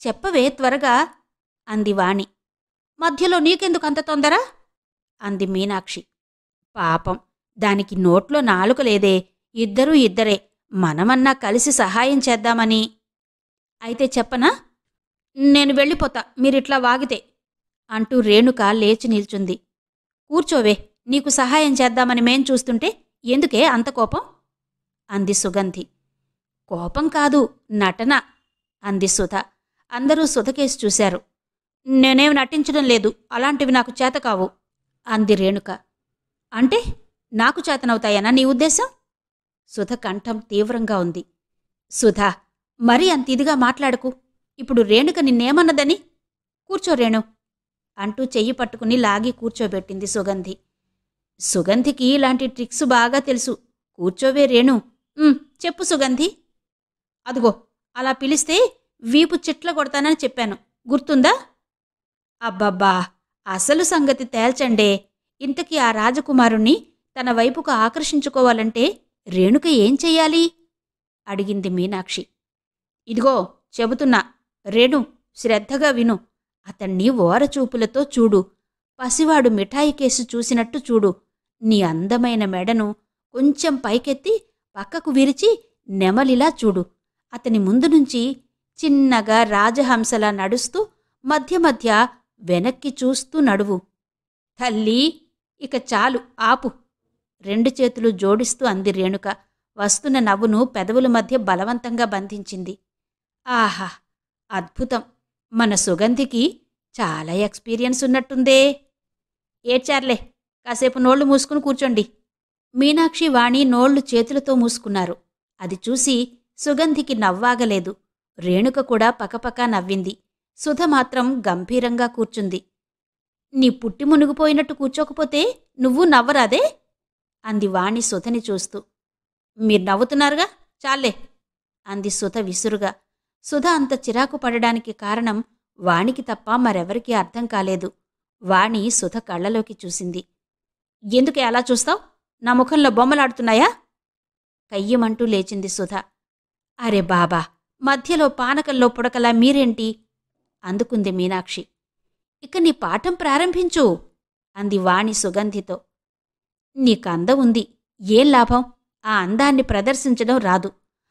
చెప్పవే త్వరగా అంది వాణి. మధ్యలో నీకెందుకంత తొందర? అంది మీనాక్షి. పాపం, దానికి నోట్లో నాలుక లేదే. ఇద్దరూ ఇద్దరే. మనమన్నా కలిసి సహాయం చేద్దామని. అయితే చెప్పనా? నేను వెళ్ళిపోతా మీరిట్లా వాగితే అంటూ రేణుక లేచి నిల్చుంది. కూర్చోవే, నీకు సహాయం చేద్దామని మేం చూస్తుంటే ఎందుకే అంత కోపం? అంది సుగంధి. కోపం కాదు, నటన అంది సుధ. అందరూ సుధకేసి చూశారు. నేనేం నటించడం లేదు. అలాంటివి నాకు చేతకావు అంది రేణుక. అంటే నాకు చేతనవుతాయనా నీ ఉద్దేశం? సుధ కంఠం తీవ్రంగా ఉంది. సుధా, మరీ అంత ఇదిగా మాట్లాడకు. ఇప్పుడు రేణుక నిన్నేమన్నదని? కూర్చో రేణు అంటూ చెయ్యి పట్టుకుని లాగి కూర్చోబెట్టింది సుగంధి. సుగంధికి ఇలాంటి ట్రిక్స్ బాగా తెలుసు. కూర్చోవే రేణు. చెప్పు సుగంధి. అదుగో అలా పిలిస్తే వీపు చిట్ల కొడతానని చెప్పాను, గుర్తుందా? అబ్బబ్బా, అసలు సంగతి తేల్చండే. ఇంతకీ ఆ రాజకుమారుణ్ణి తన వైపుకు ఆకర్షించుకోవాలంటే రేణుక ఏం చెయ్యాలి? అడిగింది మీనాక్షి. ఇదిగో చెబుతున్నా రేణు, శ్రద్ధగా విను. అతణ్ణి ఓరచూపులతో చూడు. పసివాడు మిఠాయి కేసు చూసినట్టు చూడు. నీ అందమైన మెడను కొంచెం పైకెత్తి పక్కకు విరిచి నెమలిలా చూడు. అతని ముందు నుంచి చిన్నగా రాజహంసలా నడుస్తూ మధ్య మధ్య వెనక్కి చూస్తూ నడువు. తల్లీ, ఇక చాలు ఆపు. 2 చేతులు జోడిస్తూ అంది రేణుక. వస్తున్న నవ్వును పెదవుల మధ్య బలవంతంగా బంధించింది. ఆహా, అద్భుతం! మన సుగంధికి చాలా ఎక్స్పీరియన్స్ ఉన్నట్టుందే. ఏడ్చార్లే, కాసేపు నోళ్లు మూసుకుని కూర్చోండి. మీనాక్షి, వాణి నోళ్లు చేతులతో మూసుకున్నారు. అది చూసి సుగంధికి నవ్వాగలేదు. రేణుక కూడా పకపకా నవ్వింది. సుధ మాత్రం గంభీరంగా కూర్చుంది. నీ పుట్టి మునిగిపోయినట్టు కూర్చోకపోతే నువ్వు నవ్వరాదే? అంది వాణి సుధని చూస్తూ. మీరు నవ్వుతున్నారుగా, చాలే అంది సుధ విసురుగా. సుధ అంత చిరాకు పడడానికి కారణం వాణికి తప్ప మరెవరికీ అర్థం కాలేదు. వాణి సుధ కళ్ళలోకి చూసింది. ఎందుకే అలా చూస్తావ్? నా ముఖంలో బొమ్మలాడుతున్నాయా? కయ్యమంటూ లేచింది సుధ. అరే బాబా, మధ్యలో పానకంలో పుడకలా మీరేంటి? అందుకుంది మీనాక్షి. ఇక నీ పాఠం ప్రారంభించు అంది వాణి సుగంధితో. నీకందం ఉంది, ఏం లాభం? ఆ అందాన్ని ప్రదర్శించడం రాదు.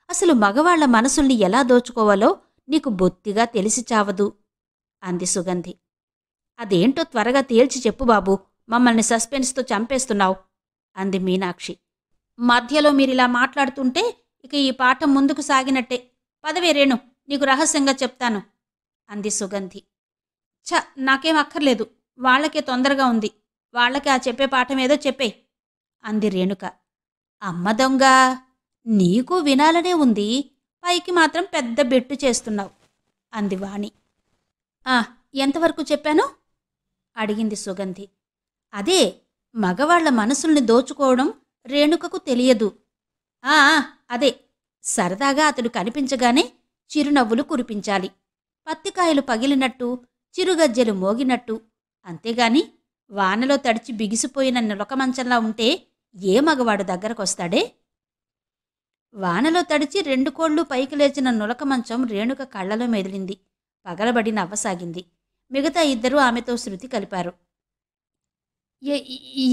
అసలు మగవాళ్ల మనసుల్ని ఎలా దోచుకోవాలో నీకు బొత్తిగా తెలిసి చావదు అంది సుగంధి. అదేంటో త్వరగా తేల్చి చెప్పు బాబూ, మమ్మల్ని సస్పెన్స్తో చంపేస్తున్నావు అంది మీనాక్షి. మధ్యలో మీరిలా మాట్లాడుతుంటే ఇక ఈ పాఠం ముందుకు సాగినట్టే. పదవే రేణు, నీకు రహస్యంగా చెప్తాను అంది సుగంధి. నాకేం అక్కర్లేదు, వాళ్లకే తొందరగా ఉంది. వాళ్లకి ఆ చెప్పే పాఠమేదో చెప్పేయ్ అంది రేణుక. అమ్మ దొంగ, నీకు వినాలనే ఉంది, పైకి మాత్రం పెద్ద బెట్టు చేస్తున్నావు అంది వాణి. ఎంతవరకు చెప్పాను అడిగింది సుగంధి. అదే, మగవాళ్ల మనసుల్ని దోచుకోవడం రేణుకకు తెలియదు. అదే, సరదాగా అతడు కనిపించగానే చిరునవ్వులు కురిపించాలి, పత్తికాయలు పగిలినట్టు, చిరుగజ్జెలు మోగినట్టు. అంతేగాని వానలో తడిచి బిగిసిపోయిన నులకమంచంలా ఉంటే ఏ మగవాడు దగ్గరకొస్తాడే? వానలో తడిచి 2 కోళ్లు పైకి లేచిన నులకమంచం రేణుక కళ్లలో మెదిలింది. పగలబడి నవ్వసాగింది. మిగతా 2 ఆమెతో శృతి కలిపారు.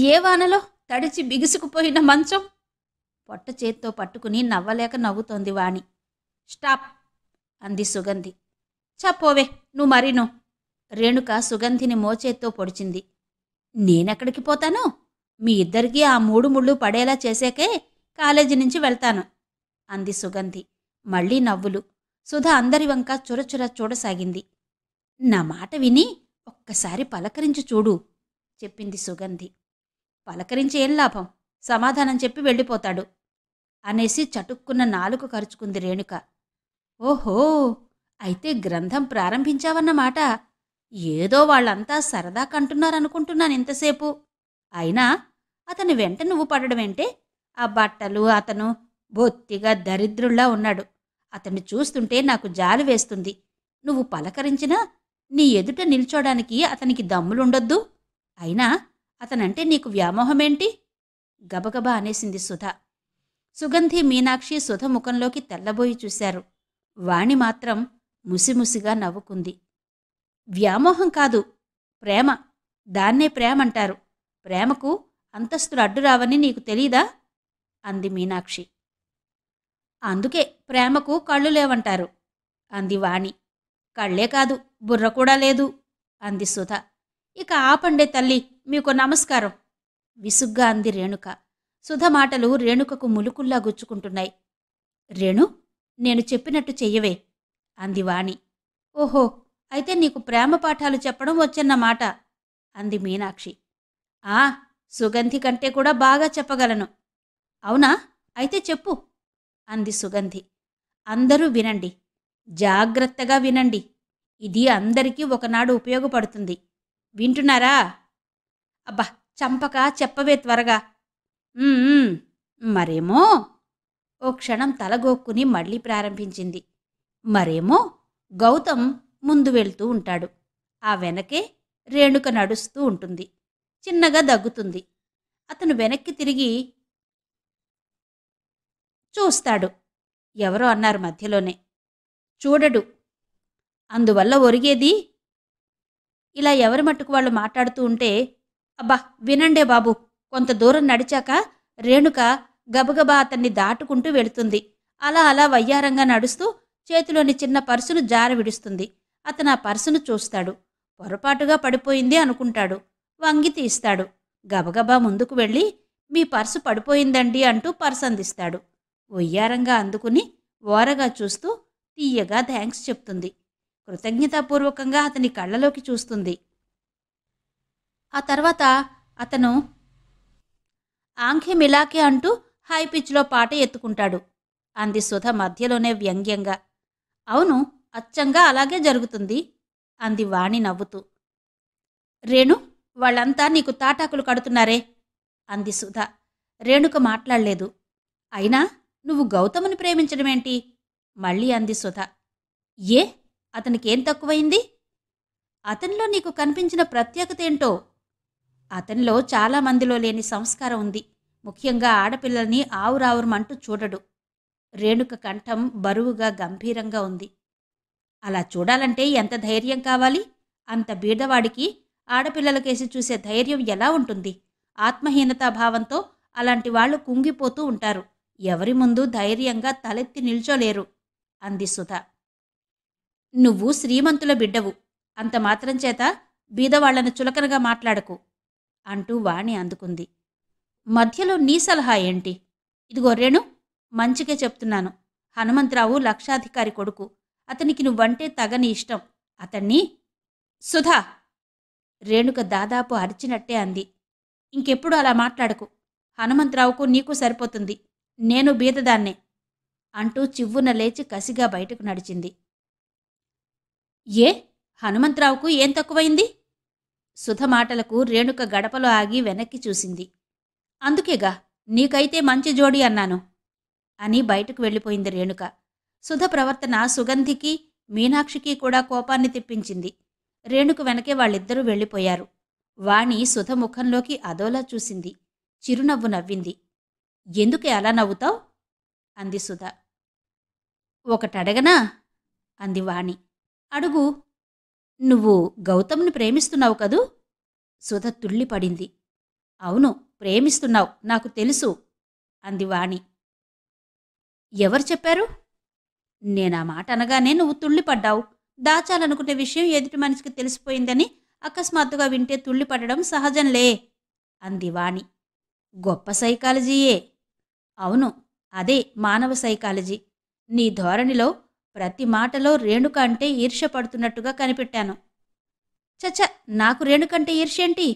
ఏ వానలో తడిచి బిగుసుకుపోయిన మంచం? పొట్ట చేత్తో పట్టుకుని నవ్వలేక నవ్వుతోంది వాణి. స్టాప్ అంది సుగంధి. పోవే నువ్వు మరీను. రేణుక సుగంధిని మోచేత్తో పొడిచింది. నేనెక్కడికి పోతాను? మీ ఇద్దరికీ ఆ 3 ముళ్ళు పడేలా చేశాకే కాలేజీ నుంచి వెళ్తాను అంది సుగంధి. మళ్లీ నవ్వులు. సుధ అందరి వంక చురచుర చూడసాగింది. నా మాట విని ఒక్కసారి పలకరించి చూడు చెప్పింది సుగంధి. పలకరించి ఏం లాభం? సమాధానం చెప్పి వెళ్ళిపోతాడు అనేసి చటుక్కున్న నాలుక కరుచుకుంది రేణుక. ఓహో, అయితే గ్రంథం ప్రారంభించావన్నమాట. ఏదో వాళ్ళంతా సరదా కంటున్నారనుకుంటున్నాను ఇంతసేపు. అయినా అతని వెంట నువ్వు పడడమేంటే? ఆ బట్టలు, అతను బొత్తిగా దరిద్రుల్లా ఉన్నాడు. అతన్ని చూస్తుంటే నాకు జాలి వేస్తుంది. నువ్వు పలకరించినా నీ ఎదుట నిల్చోడానికి అతనికి దమ్ములుండొద్దు. అయినా అతనంటే నీకు వ్యామోహమేంటి? గబగబా అనేసింది సుధ. సుగంధి, మీనాక్షి సుధ ముఖంలోకి తెల్లబోయి చూశారు. వాణి మాత్రం ముసిముసిగా నవ్వుకుంది. వ్యామోహం కాదు, ప్రేమ. దాన్నే ప్రేమంటారు. ప్రేమకు అంతస్తులు అడ్డురావని నీకు తెలీదా అంది మీనాక్షి. అందుకే ప్రేమకు కళ్ళు లేవంటారు అంది వాణి. కళ్ళే కాదు, బుర్ర కూడా లేదు అంది సుధ. ఇక ఆపండే తల్లి, మీకు నమస్కారం విసుగ్గా అంది రేణుక. సుధ మాటలు రేణుకకు ములుకుల్లా గుచ్చుకుంటున్నాయి. రేణు, నేను చెప్పినట్టు చెయ్యవే అంది వాణి. ఓహో, అయితే నీకు ప్రేమ పాఠాలు చెప్పడం వచ్చన్నమాట అంది మీనాక్షి. సుగంధి కంటే కూడా బాగా చెప్పగలను. అవునా? అయితే చెప్పు అంది సుగంధి. అందరూ వినండి, జాగ్రత్తగా వినండి. ఇది అందరికీ ఒకనాడు ఉపయోగపడుతుంది. వింటున్నారా? అబ్బా, చంపక చెప్పవే త్వరగా. మరేమో. ఓ క్షణం తలగోక్కుని మళ్లీ ప్రారంభించింది. మరేమో, గౌతమ్ ముందు వెళ్తూ ఉంటాడు. ఆ వెనకే రేణుక నడుస్తూ ఉంటుంది. చిన్నగా దగ్గుతుంది. అతను వెనక్కి తిరిగి చూస్తాడు. ఎవరో అన్నారు మధ్యలోనే. చూడడు. అందువల్ల ఒరిగేది. ఇలా ఎవరి మట్టుకు వాళ్ళు మాట్లాడుతూ ఉంటే, అబ్బా వినండే బాబు. కొంత దూరం నడిచాక రేణుక గబగబా అతన్ని దాటుకుంటూ వెళుతుంది. అలా అలా వయ్యారంగా నడుస్తూ చేతిలోని చిన్న పర్సును జార విడుస్తుంది. అతను ఆ పర్సును చూస్తాడు. పొరపాటుగా పడిపోయింది అనుకుంటాడు. వంగి తీస్తాడు. గబగబా ముందుకు వెళ్ళి మీ పర్సు పడిపోయిందండి అంటూ పర్సు అందిస్తాడు. ఒయ్యారంగా అందుకుని ఓరగా చూస్తూ తీయగా థ్యాంక్స్ చెప్తుంది. కృతజ్ఞతాపూర్వకంగా అతని కళ్ళలోకి చూస్తుంది. ఆ తర్వాత అతను ఆంఖే మిలాకే అంటూ హై పిచ్లో పాట ఎత్తుకుంటాడు అంది సుధ మధ్యలోనే వ్యంగ్యంగా. అవును, అచ్చంగా అలాగే జరుగుతుంది అంది వాణి నవ్వుతూ. రేణు, వాళ్ళంతా నీకు తాటాకులు కడుతున్నారే అంది సుధ. రేణుక మాట్లాడలేదు. అయినా నువ్వు గౌతముని ప్రేమించడమేంటి మళ్ళీ అంది సుధ. ఏ, అతనికేం తక్కువైంది? అతనిలో నీకు కనిపించిన ప్రత్యేకతేంటో? అతనిలో చాలామందిలో లేని సంస్కారం ఉంది. ముఖ్యంగా ఆడపిల్లల్ని ఆవురావురమంటూ చూడడు. రేణుక కంఠం బరువుగా గంభీరంగా ఉంది. అలా చూడాలంటే ఎంత ధైర్యం కావాలి? అంత బీదవాడికి ఆడపిల్లలకేసి చూసే ధైర్యం ఎలా ఉంటుంది? ఆత్మహీనతాభావంతో అలాంటి వాళ్ళు కుంగిపోతూ ఉంటారు. ఎవరి ముందు ధైర్యంగా తలెత్తి నిల్చోలేరు అంది సుధ. నువ్వు శ్రీమంతుల బిడ్డవు, అంత మాత్రం చేత బీదవాళ్లను చులకనగా మాట్లాడకు అంటూ వాణి అందుకుంది. మధ్యలో నీ సలహా ఏంటి? ఇదిగో రేణు, మంచిగా చెప్తున్నాను. హనుమంతరావు లక్షాధికారి కొడుకు. అతనికి నువ్వంటే తగని ఇష్టం. అతన్ని సుధా! రేణుక దాదాపు అరిచినట్టే అంది. ఇంకెప్పుడు అలా మాట్లాడకు. హనుమంతరావుకు నీకు సరిపోతుంది. నేను బీదదాన్నే అంటూ చివ్వున లేచి కసిగా బయటకు నడిచింది. ఏ, హనుమంతరావుకు ఏం తక్కువైంది? సుధ మాటలకు రేణుక గడపలో ఆగి వెనక్కి చూసింది. అందుకేగా నీకైతే మంచి జోడి అన్నాను అని బయటకు వెళ్ళిపోయింది రేణుక. సుధ ప్రవర్తన సుగంధికి మీనాక్షికి కూడా కోపాన్ని తెప్పించింది. రేణుక వెనకే వాళ్ళిద్దరూ వెళ్ళిపోయారు. వాణి సుధ ముఖంలోకి అదోలా చూసింది. చిరునవ్వు నవ్వింది. ఎందుకే అలా నవ్వుతావ్? అంది సుధ. ఒకటడగనా అంది వాణి. అడుగు. నువ్వు గౌతమ్ని ప్రేమిస్తున్నావు కదూ? సుధ తుళ్ళిపడింది. అవును, ప్రేమిస్తున్నావు, నాకు తెలుసు అంది వాణి. ఎవరు చెప్పారు? నేనా మాట అనగానే నువ్వు తుళ్ళిపడ్డావు. దాచాలనుకునే విషయం ఎదుటి మనిషికి తెలిసిపోయిందని అకస్మాత్తుగా వింటే తుళ్ళిపడడం సహజంలే అంది వాణి. గొప్ప సైకాలజీయే. అవును, అదే మానవ సైకాలజీ. నీ ధోరణిలో ప్రతి మాటలో రేణుక అంటే ఈర్ష్య పడుతున్నట్టుగా కనిపెట్టాను. చచ్చ, నాకు రేణుకంటే ఈర్ష్యేంటి?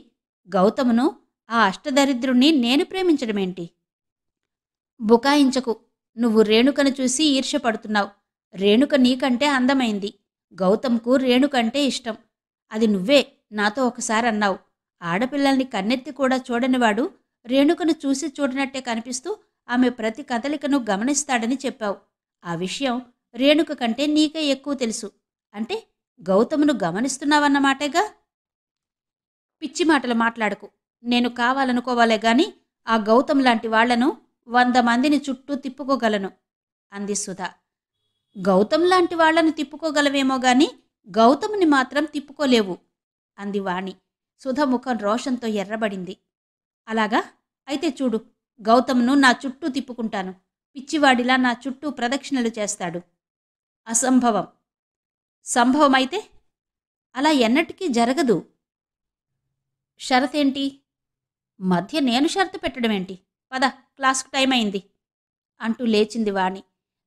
గౌతమును, ఆ అష్టదరిద్రుణ్ణి నేను ప్రేమించడమేంటి? బుకాయించకు. నువ్వు రేణుకను చూసి ఈర్ష్య పడుతున్నావు. రేణుక నీకంటే అందమైంది. గౌతమ్కు రేణుకంటే ఇష్టం. అది నువ్వే నాతో ఒకసారి అన్నావు. ఆడపిల్లల్ని కన్నెత్తి కూడా చూడనివాడు రేణుకను చూసి చూడనట్టే కనిపిస్తూ ఆమె ప్రతి కదలికను గమనిస్తాడని చెప్పావు. ఆ విషయం రేణుక కంటే నీకే ఎక్కువ తెలుసు. అంటే గౌతమును గమనిస్తున్నావన్నమాటేగా? పిచ్చి మాటలు మాట్లాడకు. నేను కావాలనుకోవాలే గాని ఆ గౌతమ్ లాంటి వాళ్లను 100 మందిని చుట్టూ తిప్పుకోగలను అంది సుధ. గౌతమ్ లాంటి వాళ్లను తిప్పుకోగలవేమో గాని గౌతముని మాత్రం తిప్పుకోలేవు అంది వాణి. సుధ ముఖం రోషంతో ఎర్రబడింది. అలాగా? అయితే చూడు, గౌతమ్ను నా చుట్టూ తిప్పుకుంటాను. పిచ్చివాడిలా నా చుట్టూ ప్రదక్షిణలు చేస్తాడు. అసంభవం. సంభవమైతే? అలా ఎన్నటికీ జరగదు. షరతేంటి? మధ్య నేను షరతు పెట్టడమేంటి? పద, క్లాస్కు టైం అయింది అంటూ లేచింది వాణి.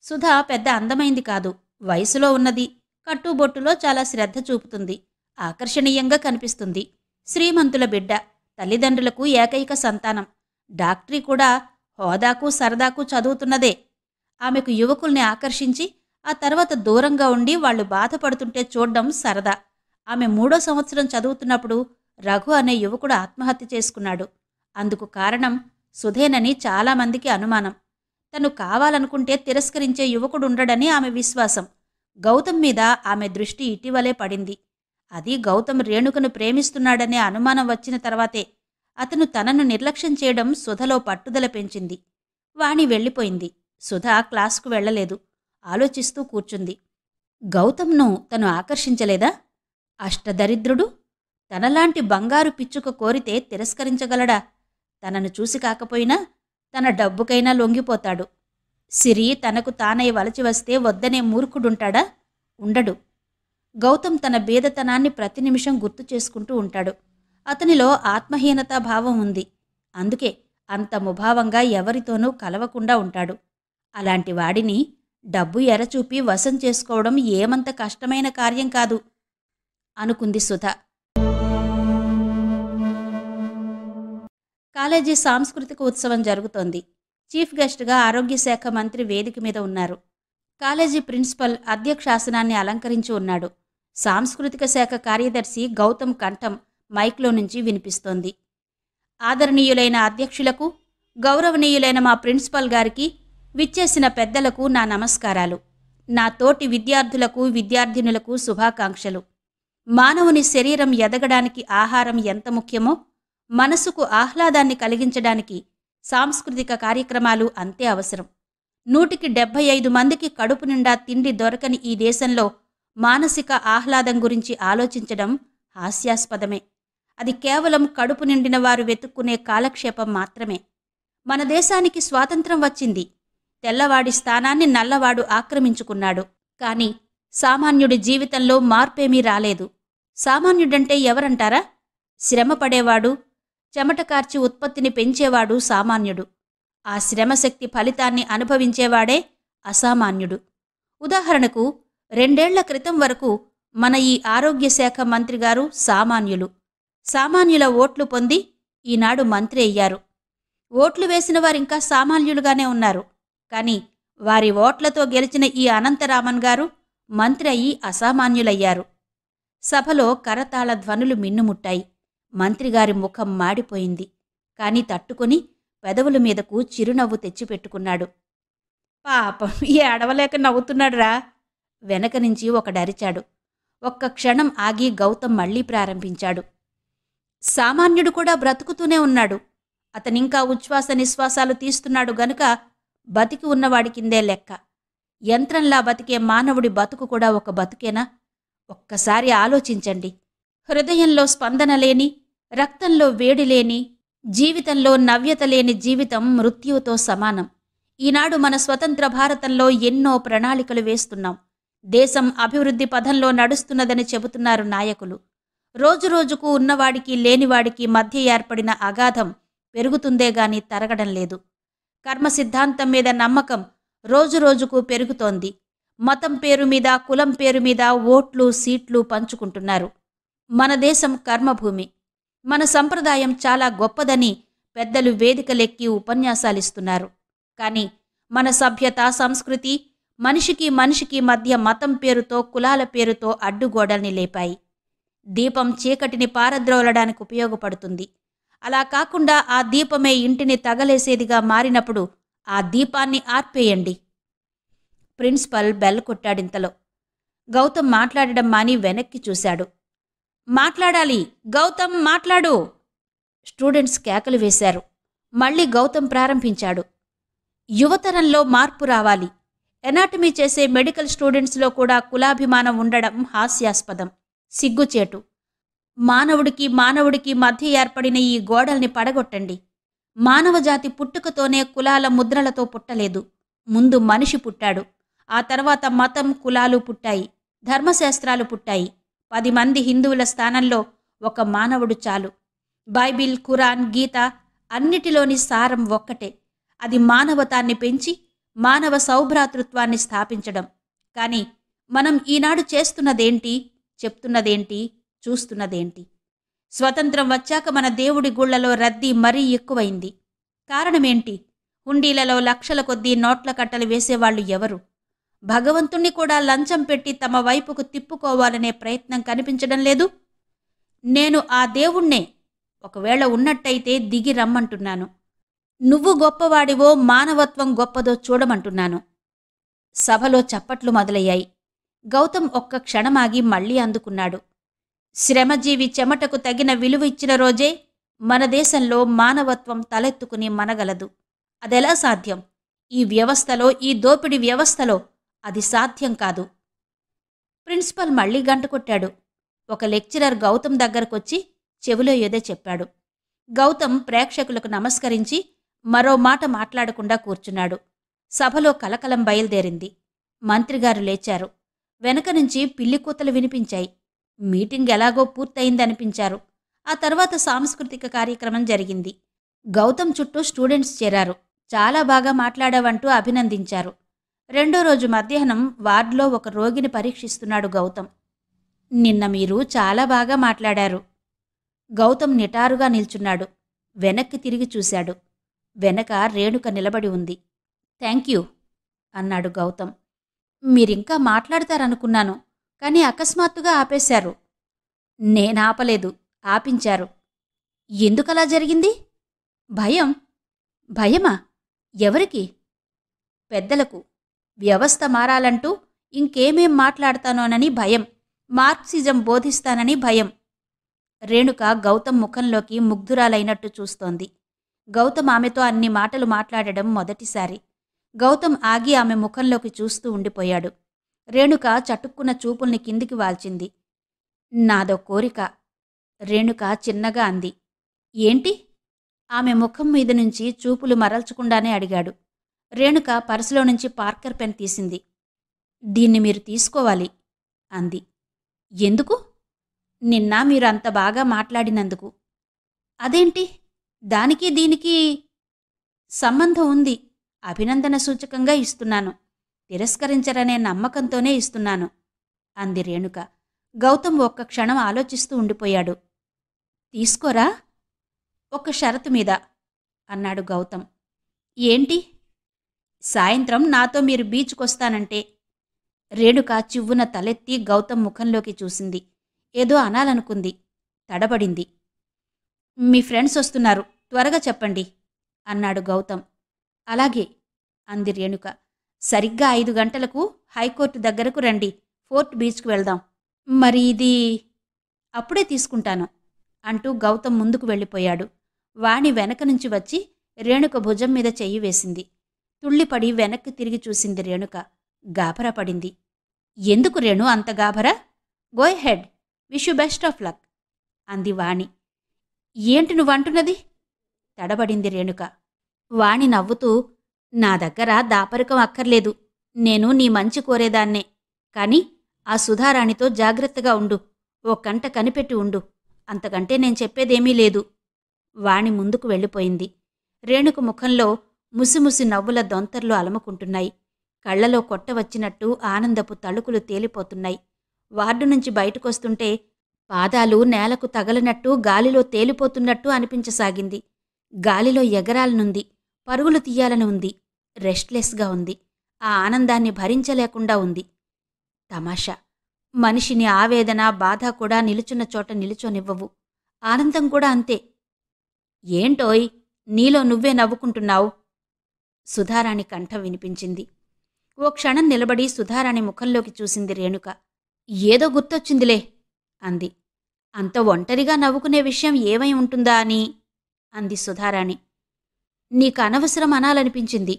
సుధ పెద్ద అందమైంది కాదు, వయసులో ఉన్నది. కట్టుబొట్టులో చాలా శ్రద్ధ చూపుతుంది. ఆకర్షణీయంగా కనిపిస్తుంది. శ్రీమంతుల బిడ్డ, తల్లిదండ్రులకు ఏకైక సంతానం. డాక్టరీ కూడా హోదాకు సరదాకు చదువుతున్నదే. ఆమెకు యువకుల్ని ఆకర్షించి ఆ తర్వాత దూరంగా ఉండి వాళ్లు బాధపడుతుంటే చూడ్డం సరదా. ఆమె 3వ సంవత్సరం చదువుతున్నప్పుడు రఘు అనే యువకుడు ఆత్మహత్య చేసుకున్నాడు. అందుకు కారణం సుధేనని చాలామందికి అనుమానం. తను కావాలనుకుంటే తిరస్కరించే యువకుడుండడని ఆమె విశ్వాసం. గౌతమ్ మీద ఆమె దృష్టి ఇటీవలే పడింది. అది గౌతమ్ రేణుకను ప్రేమిస్తున్నాడనే అనుమానం వచ్చిన తర్వాతే. అతను తనను నిర్లక్ష్యం చేయడం సుధలో పట్టుదల పెంచింది. వాణి వెళ్ళిపోయింది. సుధ క్లాసుకు వెళ్లలేదు. ఆలోచిస్తూ కూర్చుంది. గౌతమ్ను తను ఆకర్షించలేదా? అష్టదరిద్రుడు తనలాంటి బంగారు పిచ్చుక కోరితే తిరస్కరించగలడా? తనను చూసి కాకపోయినా తన డబ్బుకైనా లొంగిపోతాడు. సిరి తనకు తానై వలచి వస్తే వద్దనే మూర్ఖుడుంటాడా? ఉండడు. గౌతమ్ తన బీదతనాన్ని ప్రతి నిమిషం గుర్తు చేసుకుంటూ ఉంటాడు. అతనిలో ఆత్మహీనతా భావం ఉంది. అందుకే అంత ముభావంగా ఎవరితోనూ కలవకుండా ఉంటాడు. అలాంటి వాడిని డబ్బు ఎరచూపి వశం చేసుకోవడం ఏమంత కష్టమైన కార్యం కాదు అనుకుంది సుధ. కాలేజీ సాంస్కృతిక ఉత్సవం జరుగుతోంది. చీఫ్ గెస్ట్గా ఆరోగ్య శాఖ మంత్రి వేదిక మీద ఉన్నారు. కాలేజీ ప్రిన్సిపల్ అధ్యక్షాసనాన్ని అలంకరించి ఉన్నాడు. సాంస్కృతిక శాఖ కార్యదర్శి గౌతమ్ కంఠం మైక్లో నుంచి వినిపిస్తోంది. ఆదరణీయులైన అధ్యక్షులకు, గౌరవనీయులైన మా ప్రిన్సిపల్ గారికి, విచ్చేసిన పెద్దలకు నా నమస్కారాలు. నా తోటి విద్యార్థులకు, విద్యార్థినులకు శుభాకాంక్షలు. మానవుని శరీరం ఎదగడానికి ఆహారం ఎంత ముఖ్యమో, మనసుకు ఆహ్లాదాన్ని కలిగించడానికి సాంస్కృతిక కార్యక్రమాలు అంతే అవసరం. 175 మందికి కడుపు నిండా తిండి దొరకని ఈ దేశంలో మానసిక ఆహ్లాదం గురించి ఆలోచించడం హాస్యాస్పదమే. అది కేవలం కడుపు నిండిన వారు వెతుక్కునే కాలక్షేపం మాత్రమే. మన దేశానికి స్వాతంత్రం వచ్చింది. తెల్లవాడి స్థానాన్ని నల్లవాడు ఆక్రమించుకున్నాడు. కానీ సామాన్యుడి జీవితంలో మార్పేమీ రాలేదు. సామాన్యుడంటే ఎవరంటారా? శ్రమపడేవాడు, చెమట కార్చి ఉత్పత్తిని పెంచేవాడు సామాన్యుడు. ఆ శ్రమశక్తి ఫలితాన్ని అనుభవించేవాడే అసామాన్యుడు. ఉదాహరణకు 2 ఏళ్ల క్రితం వరకు మన ఈ ఆరోగ్య శాఖ మంత్రి గారు సామాన్యులు. సామాన్యుల ఓట్లు పొంది ఈనాడు మంత్రి అయ్యారు. ఓట్లు వేసిన వారింకా సామాన్యులుగానే ఉన్నారు. కానీ వారి ఓట్లతో గెలిచిన ఈ అనంతరామన్ గారు మంత్రి అయ్యి అసామాన్యులయ్యారు. సభలో కరతాళ ధ్వనులు మిన్నుముట్టాయి. మంత్రిగారి ముఖం మాడిపోయింది. కాని తట్టుకొని పెదవుల మీదకు చిరునవ్వు తెచ్చిపెట్టుకున్నాడు. పాపం ఏడవలేక నవ్వుతున్నాడురా. వెనక నుంచి ఒకడరిచాడు. ఒక్క క్షణం ఆగి గౌతమ్ మళ్లీ ప్రారంభించాడు. సామాన్యుడు కూడా బ్రతుకుతూనే ఉన్నాడు. అతనింకా ఉచ్ఛ్వాస నిశ్వాసాలు తీస్తున్నాడు గనుక బతికి ఉన్నవాడికిందే లెక్క. యంత్రంలా బతికే మానవుడి బతుకు కూడా ఒక బతుకేనా? ఒక్కసారి ఆలోచించండి. హృదయంలో స్పందన లేని, రక్తంలో వేడి లేని, జీవితంలో నవ్యత లేని జీవితం మృత్యువుతో సమానం. ఈనాడు మన స్వతంత్ర భారతంలో ఎన్నో ప్రణాళికలు వేస్తున్నాం. దేశం అభివృద్ధి పథంలో నడుస్తున్నదని చెబుతున్నారు నాయకులు. రోజురోజుకు ఉన్నవాడికి లేనివాడికి మధ్య ఏర్పడిన అగాధం పెరుగుతుందే గాని తరగడం లేదు. కర్మ సిద్ధాంతం మీద నమ్మకం రోజురోజుకు పెరుగుతోంది. మతం పేరు మీద, కులం పేరు మీద ఓట్లు, సీట్లు పంచుకుంటున్నారు. మన దేశం కర్మభూమి. మన సంప్రదాయం చాలా గొప్పదని పెద్దలు వేదికలెక్కి ఉపన్యాసాలిస్తున్నారు. కానీ మన సభ్యత, సంస్కృతి మనిషికి మనిషికి మధ్య మతం పేరుతో, కులాల పేరుతో అడ్డుగోడల్ని లేపాయి. దీపం చీకటిని పారద్రోలడానికి ఉపయోగపడుతుంది. అలా కాకుండా ఆ దీపమే ఇంటిని తగలేసేదిగా మారినప్పుడు ఆ దీపాన్ని ఆర్పేయండి. ప్రిన్సిపల్ బెల్ కొట్టాడింతలో. గౌతమ్ మాట్లాడడం మాని వెనక్కి చూశాడు. మాట్లాడాలి, గౌతమ్ మాట్లాడు! స్టూడెంట్స్ కేకలు వేశారు. మళ్లీ గౌతమ్ ప్రారంభించాడు. యువతరంలో మార్పు రావాలి. ఎనాటమీ చేసే మెడికల్ స్టూడెంట్స్లో కూడా కులాభిమానం ఉండడం హాస్యాస్పదం, సిగ్గుచేటు. మానవుడికి మధ్య ఏర్పడిన ఈ గోడల్ని పడగొట్టండి. మానవజాతి పుట్టుకతోనే కులాల ముద్రలతో పుట్టలేదు. ముందు మనిషి పుట్టాడు. ఆ తర్వాత మతం, కులాలు పుట్టాయి, ధర్మశాస్త్రాలు పుట్టాయి. 10 మంది హిందువుల స్థానంలో ఒక మానవుడు చాలు. బైబిల్, ఖురాన్, గీత అన్నిటిలోని సారం ఒక్కటే. అది మానవతాన్ని పెంచి మానవ సౌభ్రాతృత్వాన్ని స్థాపించడం. కానీ మనం ఈనాడు చేస్తున్నదేంటి, చెప్తున్నదేంటి, చూస్తున్నదేంటి? స్వతంత్రం వచ్చాక మన దేవుడి గుళ్లలో రద్దీ మరీ ఎక్కువైంది. కారణమేంటి? హుండీలలో లక్షల కొద్దీ నోట్ల కట్టలు వేసేవాళ్లు ఎవరు? భగవంతుణ్ణి కూడా లంచం పెట్టి తమ వైపుకు తిప్పుకోవాలనే ప్రయత్నం కనిపించడం లేదు. నేను ఆ దేవుణ్ణే, ఒకవేళ ఉన్నట్టయితే దిగి రమ్మంటున్నాను. నువ్వు గొప్పవాడివో, మానవత్వం గొప్పదో చూడమంటున్నాను. సభలో చప్పట్లు మొదలయ్యాయి. గౌతమ్ ఒక్క క్షణమాగి మళ్లీ అందుకున్నాడు. శ్రమజీవి చెమటకు తగిన విలువ ఇచ్చిన రోజే మన దేశంలో మానవత్వం తలెత్తుకుని మనగలదు. అదెలా సాధ్యం? ఈ వ్యవస్థలో, ఈ దోపిడీ వ్యవస్థలో అది సాధ్యం కాదు. ప్రిన్సిపల్ మళ్లీ గంట కొట్టాడు. ఒక లెక్చరర్ గౌతమ్ దగ్గరకొచ్చి చెవిలో ఏదో చెప్పాడు. గౌతమ్ ప్రేక్షకులకు నమస్కరించి మరో మాట మాట్లాడకుండా కూర్చున్నాడు. సభలో కలకలం బయలుదేరింది. మంత్రిగారు లేచారు. వెనక నుంచి పిల్లికూతలు వినిపించాయి. మీటింగ్ ఎలాగో పూర్తయిందనిపించారు. ఆ తర్వాత సాంస్కృతిక కార్యక్రమం జరిగింది. గౌతమ్ చుట్టూ స్టూడెంట్స్ చేరారు. చాలా బాగా మాట్లాడావంటూ అభినందించారు. రెండో రోజు మధ్యాహ్నం వార్డులో ఒక రోగిని పరీక్షిస్తున్నాడు గౌతమ్. నిన్న మీరు చాలా బాగా మాట్లాడారు. గౌతమ్ నిటారుగా నిల్చున్నాడు. వెనక్కి తిరిగి చూశాడు. వెనక రేణుక నిలబడి ఉంది. థ్యాంక్యూ అన్నాడు గౌతమ్. మీరింకా మాట్లాడతారనుకున్నాను, కానీ అకస్మాత్తుగా ఆపేశారు. నేనాపలేదు, ఆపించారు. ఎందుకలా జరిగింది? భయం. భయమా? ఎవరికి? పెద్దలకు. వ్యవస్థ మారాలంటూ ఇంకేమేం మాట్లాడతానోనని భయం. మార్క్సిజం బోధిస్తానని భయం. రేణుక గౌతమ్ ముఖంలోకి ముగ్ధురాలైనట్టు చూస్తోంది. గౌతమ్ ఆమెతో అన్ని మాటలు మాట్లాడడం మొదటిసారి. గౌతమ్ ఆగి ఆమె ముఖంలోకి చూస్తూ ఉండిపోయాడు. రేణుక చటుక్కున చూపుల్ని కిందికి వాల్చింది. నాదో కోరిక. రేణుక చిన్నగా అంది. ఏంటి? ఆమె ముఖం మీద నుంచి చూపులు మరల్చకుండానే అడిగాడు. రేణుక పర్సులో నుంచి పార్కర్ పెన్ తీసింది. దీన్ని మీరు తీసుకోవాలి అంది. ఎందుకు? నిన్న మీరు అంత బాగా మాట్లాడినందుకు. అదేంటి? దానికి దీనికి సంబంధం ఉంది. అభినందన సూచకంగా ఇస్తున్నాను. తిరస్కరించరనే నమ్మకంతోనే ఇస్తున్నాను అంది రేణుక. గౌతమ్ ఒక్క క్షణం ఆలోచిస్తూ ఉండిపోయాడు. తీసుకోరా? ఒక షరతు మీద అన్నాడు గౌతమ్. ఏంటి? సాయంత్రం నాతో మీరు బీచ్కొస్తానంటే. రేణుక చివ్వున తలెత్తి గౌతమ్ ముఖంలోకి చూసింది. ఏదో అనాలనుకుంది. తడబడింది. మీ ఫ్రెండ్స్ వస్తున్నారు, త్వరగా చెప్పండి అన్నాడు గౌతమ్. అలాగే అంది రేణుక. సరిగ్గా 5 గంటలకు హైకోర్టు దగ్గరకు రండి. ఫోర్ట్ బీచ్కు వెళ్దాం. మరి ఇది? అప్పుడే తీసుకుంటాను అంటూ గౌతమ్ ముందుకు వెళ్ళిపోయాడు. వాణి వెనక నుంచి వచ్చి రేణుక భుజం మీద చెయ్యి వేసింది. తుళ్ళిపడి వెనక్కి తిరిగి చూసింది రేణుక. గాభరా పడింది. ఎందుకు రేణు అంత గాభరా? Go ahead, wish you best of luck అంది వాణి. ఏంటి నువ్వంటున్నది? తడబడింది రేణుక. వాణి నవ్వుతూ, నా దగ్గర దాపరికం అక్కర్లేదు. నేను నీ మంచి కోరేదాన్నే. కాని ఆ సుధారాణితో జాగ్రత్తగా ఉండు. ఓ కంట కనిపెట్టి ఉండు. అంతకంటే నేను చెప్పేదేమీ లేదు. వాణి ముందుకు వెళ్ళిపోయింది. రేణుక ముఖంలో ముసిముసి నవ్వుల దొంతర్లు అలముకుంటున్నాయి. కళ్లలో కొట్టవచ్చినట్టు ఆనందపు తళుకులు తేలిపోతున్నాయి. వార్డు నుంచి బయటకొస్తుంటే పాదాలు నేలకు తగలనట్టు గాలిలో తేలిపోతున్నట్టు అనిపించసాగింది. గాలిలో ఎగరాలనుంది, పరుగులు తీయాలని ఉంది, రెస్ట్లెస్గా ఉంది. ఆ ఆనందాన్ని భరించలేకుండా ఉంది. తమాషా, మనిషిని ఆవేదన, బాధ కూడా నిలుచున్న చోట నిలుచోనివ్వవు. ఆనందం కూడా అంతే. ఏంటోయ్, నీలో నువ్వే నవ్వుకుంటున్నావు? సుధారాణి కంఠం వినిపించింది. ఓ క్షణం నిలబడి సుధారాణి ముఖంలోకి చూసింది రేణుక. ఏదో గుర్తొచ్చిందిలే అంది. అంత ఒంటరిగా నవ్వుకునే విషయం ఏమై ఉంటుందా అని అంది సుధారాణి. నీకు అనవసరం అనాలనిపించింది,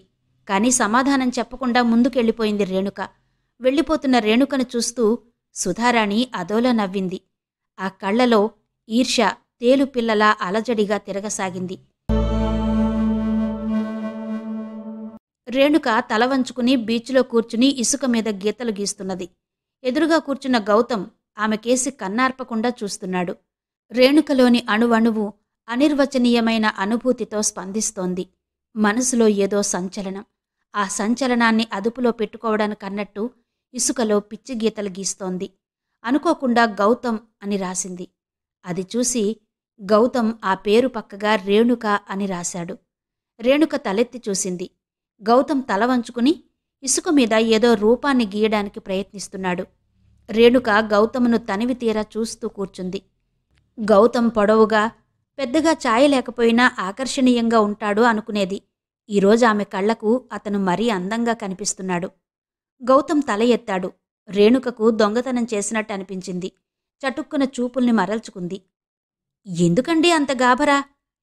కాని సమాధానం చెప్పకుండా ముందుకెళ్ళిపోయింది రేణుక. వెళ్ళిపోతున్న రేణుకను చూస్తూ సుధారాణి అదోలా నవ్వింది. ఆ కళ్లలో ఈర్ష్య తేలుపిల్లలా అలజడిగా తిరగసాగింది. రేణుక తల వంచుకుని బీచ్లో కూర్చుని ఇసుక మీద గీతలు గీస్తున్నది. ఎదురుగా కూర్చున్న గౌతమ్ ఆమెకేసి కన్నార్పకుండా చూస్తున్నాడు. రేణుకలోని అణువణువు అనిర్వచనీయమైన అనుభూతితో స్పందిస్తోంది. మనసులో ఏదో సంచలనం. ఆ సంచలనాన్ని అదుపులో పెట్టుకోవడానికన్నట్టు ఇసుకలో పిచ్చి గీతలు గీస్తోంది. అనుకోకుండా గౌతమ్ అని రాసింది. అది చూసి గౌతమ్ ఆ పేరు పక్కగా రేణుక అని రాశాడు. రేణుక తలెత్తి చూసింది. గౌతమ్ తల వంచుకుని ఇసుక మీద ఏదో రూపాన్ని గీయడానికి ప్రయత్నిస్తున్నాడు. రేణుక గౌతమును తనివి తీరా చూస్తూ కూర్చుంది. గౌతమ్ పొడవుగా, పెద్దగా ఛాయలేకపోయినా ఆకర్షణీయంగా ఉంటాడు అనుకునేది. ఈరోజు ఆమె కళ్లకు అతను మరీ అందంగా కనిపిస్తున్నాడు. గౌతమ్ తల ఎత్తాడు. రేణుకకు దొంగతనం చేసినట్టు అనిపించింది. చటుక్కున చూపుల్ని మరల్చుకుంది. ఎందుకండి అంత గాభరా?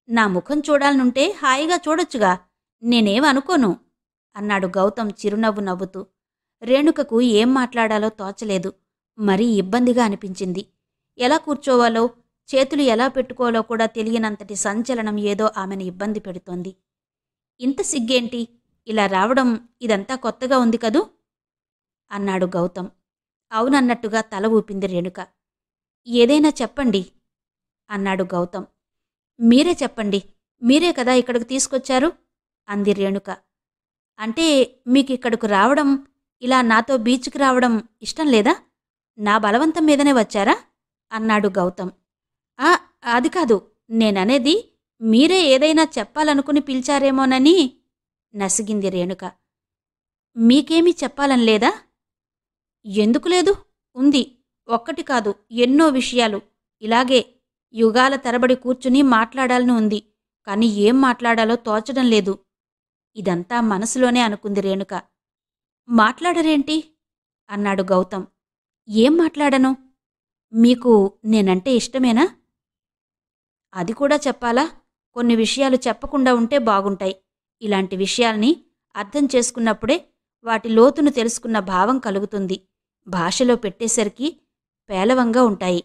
నా ముఖం చూడాలనుంటే హాయిగా చూడొచ్చుగా. నేనేమనుకోను అన్నాడు గౌతమ్ చిరునవ్వు నవ్వుతూ. రేణుకకు ఏం మాట్లాడాలో తోచలేదు. మరీ ఇబ్బందిగా అనిపించింది. ఎలా కూర్చోవాలో, చేతులు ఎలా పెట్టుకోవాలో కూడా తెలియనంతటి సంచలనం ఏదో ఆమెను ఇబ్బంది పెడుతోంది. ఇంత సిగ్గేంటి? ఇలా రావడం ఇదంతా కొత్తగా ఉంది కదూ అన్నాడు గౌతమ్. అవునన్నట్టుగా తల ఊపింది రేణుక. ఏదైనా చెప్పండి అన్నాడు గౌతమ్. మీరే చెప్పండి. మీరే కదా ఇక్కడికి తీసుకొచ్చారు అంది రేణుక. అంటే మీకిక్కడకు రావడం, ఇలా నాతో బీచ్కి రావడం ఇష్టం లేదా? నా బలవంతం మీదనే వచ్చారా అన్నాడు గౌతమ్. ఆ అది కాదు, నేననేది మీరే ఏదైనా చెప్పాలనుకుని పిలిచారేమోనని నసిగింది రేణుక. మీకేమీ చెప్పాలని లేదా? ఎందుకు లేదు? ఉంది. ఒక్కటి కాదు, ఎన్నో విషయాలు. ఇలాగే యుగాల తరబడి కూర్చుని మాట్లాడాలని ఉంది. కాని ఏం మాట్లాడాలో తోచడం లేదు. ఇదంతా మనసులోనే అనుకుంది రేణుక. మాట్లాడరేంటి అన్నాడు గౌతమ్. ఏం మాట్లాడను? మీకు నేనంటే ఇష్టమేనా? అది కూడా చెప్పాలా? కొన్ని విషయాలు చెప్పకుండా ఉంటే బాగుంటాయి. ఇలాంటి విషయాల్ని అర్థం చేసుకున్నప్పుడే వాటి లోతును తెలుసుకున్న భావం కలుగుతుంది. భాషలో పెట్టేసరికి పేలవంగా ఉంటాయి.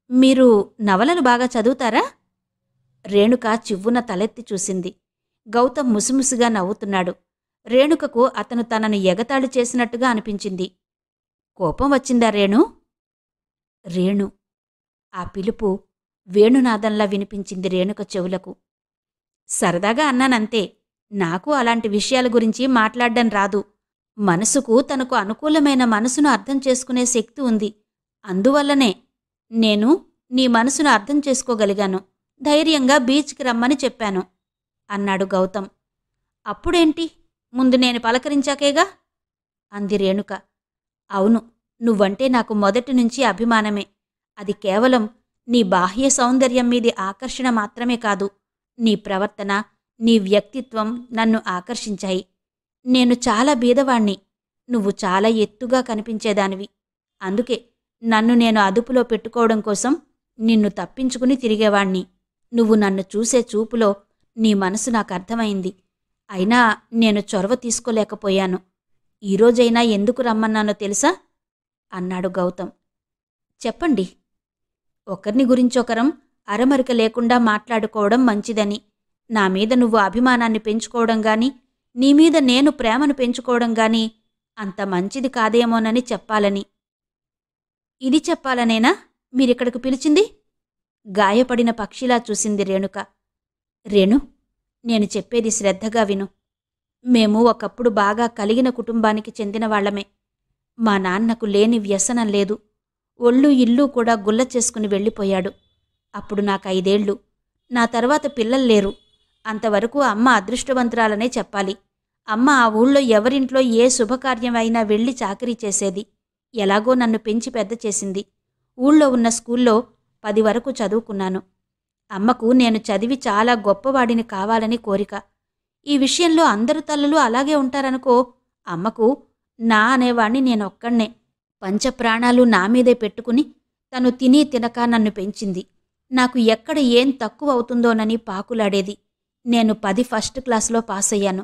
మీరు నవలలు బాగా చదువుతారా? రేణుక చివ్వున తలెత్తి చూసింది. గౌతమ్ ముసిముసిగా నవ్వుతున్నాడు. రేణుకకు అతను తనను ఎగతాళి చేసినట్టుగా అనిపించింది. కోపం వచ్చిందా రేణు? రేణు. ఆ పిలుపు వేణునాదంలా వినిపించింది రేణుక చెవులకు. సరదాగా అన్నానంతే. నాకు అలాంటి విషయాల గురించి మాట్లాడ్డం రాదు. మనసుకు తనకు అనుకూలమైన మనసును అర్థం చేసుకునే శక్తి ఉంది. అందువల్లనే నేను నీ మనసును అర్థం చేసుకోగలిగాను. ధైర్యంగా బీచ్కి రమ్మని చెప్పాను అన్నాడు గౌతమ్. అప్పుడేంటి? ముందు నేను పలకరించాకేగా అంది రేణుక. అవును, నువ్వంటే నాకు మొదటి నుంచి అభిమానమే. అది కేవలం నీ బాహ్య సౌందర్యం మీది ఆకర్షణ మాత్రమే కాదు. నీ ప్రవర్తన, నీ వ్యక్తిత్వం నన్ను ఆకర్షించాయి. నేను చాలా బీదవాణ్ణి. నువ్వు చాలా ఎత్తుగా కనిపించేదానివి. అందుకే నన్ను నేను అదుపులో పెట్టుకోవడం కోసం నిన్ను తప్పించుకుని తిరిగేవాణ్ణి. నువ్వు నన్ను చూసే చూపులో నీ మనసు నాకర్థమైంది. అయినా నేను చొరవ తీసుకోలేకపోయాను. ఈరోజైనా ఎందుకు రమ్మన్నానో తెలుసా అన్నాడు గౌతమ్. చెప్పండి. ఒకరిని గురించొకరం అరమరిక లేకుండా మాట్లాడుకోవడం మంచిదని, నా మీద నువ్వు అభిమానాన్ని పెంచుకోవడం గాని, నీ మీద నేను ప్రేమను పెంచుకోవడం గాని అంత మంచిది కాదేమోనని చెప్పాలని. ఇది చెప్పాలనేనా మీరిక్కడికి పిలిచింది? గాయపడిన పక్షిలా చూసింది రేణుక. రేణు, నేను చెప్పేది శ్రద్ధగా విను. మేము ఒకప్పుడు బాగా కలిగిన కుటుంబానికి చెందినవాళ్లమే. మా నాన్నకు లేని వ్యసనం లేదు. ఒళ్ళు ఇల్లు కూడా గుల్ల చేసుకుని వెళ్ళిపోయాడు. అప్పుడు నాకు 5 ఏళ్ళు. నా తర్వాత పిల్లల్లేరు. అంతవరకు అమ్మ అదృష్టవంతురాలనే చెప్పాలి. అమ్మ ఆ ఊళ్ళో ఎవరింట్లో ఏ శుభకార్యమైనా వెళ్ళి చాకరీ చేసేది. ఎలాగో నన్ను పెంచి పెద్ద చేసింది. ఊళ్ళో ఉన్న స్కూల్లో 10 వరకు చదువుకున్నాను. అమ్మకు నేను చదివి చాలా గొప్పవాడిని కావాలని కోరిక. ఈ విషయంలో అందరు తల్లులు అలాగే ఉంటారనుకో. అమ్మకు నా అనేవాణ్ణి నేనొక్కడ్నే. పంచప్రాణాలు నా మీదే పెట్టుకుని తను తిని తినక నన్ను పెంచింది. నాకు ఎక్కడ ఏం తక్కువ అవుతుందోనని పాకులాడేది. నేను 10 ఫస్ట్ క్లాసులో పాసయ్యాను.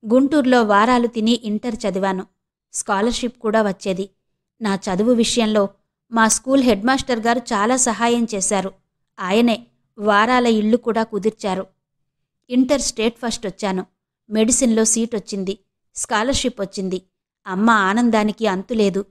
గుంటూరులో వారాలు తిని ఇంటర్ చదివాను. స్కాలర్షిప్ కూడా వచ్చేది. నా చదువు విషయంలో మా స్కూల్ హెడ్ మాస్టర్ గారు చాలా సహాయం చేశారు. ఆయనే వారాల ఇల్లు కూడా కుదిర్చారు. ఇంటర్ స్టేట్ ఫస్ట్ వచ్చాను. మెడిసిన్లో సీటొచ్చింది. స్కాలర్షిప్ వచ్చింది. అమ్మ ఆనందానికి అంతులేదు.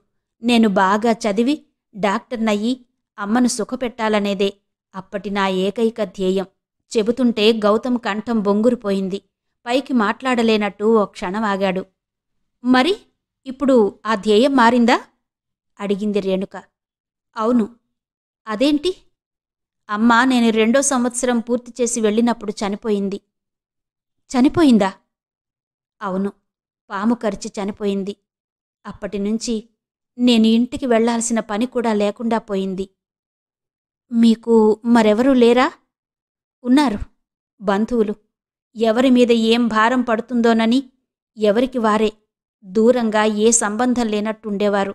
నేను బాగా చదివి డాక్టర్నయ్యి అమ్మను సుఖపెట్టాలనేదే అప్పటి నా ఏకైక ధ్యేయం. చెబుతుంటే గౌతమ్ కంఠం బొంగురుపోయింది. పైకి మాట్లాడలేనట్టు ఓ క్షణం ఆగాడు. మరి ఇప్పుడు ఆ ధ్యేయం మారిందా అడిగింది రేణుక. అవును. అదేంటి? అమ్మ నేను 2వ సంవత్సరం పూర్తి చేసి వెళ్ళినప్పుడు చనిపోయింది. చనిపోయిందా? అవును, పాము కరిచి చనిపోయింది. అప్పటినుంచి నేను ఇంటికి వెళ్లాల్సిన పని కూడా లేకుండా పోయింది. మీకు మరెవరూ లేరా? ఉన్నారు, బంధువులు. ఎవరి మీద ఏం భారం పడుతుందోనని ఎవరికి వారే దూరంగా ఏ సంబంధం లేనట్టుండేవారు.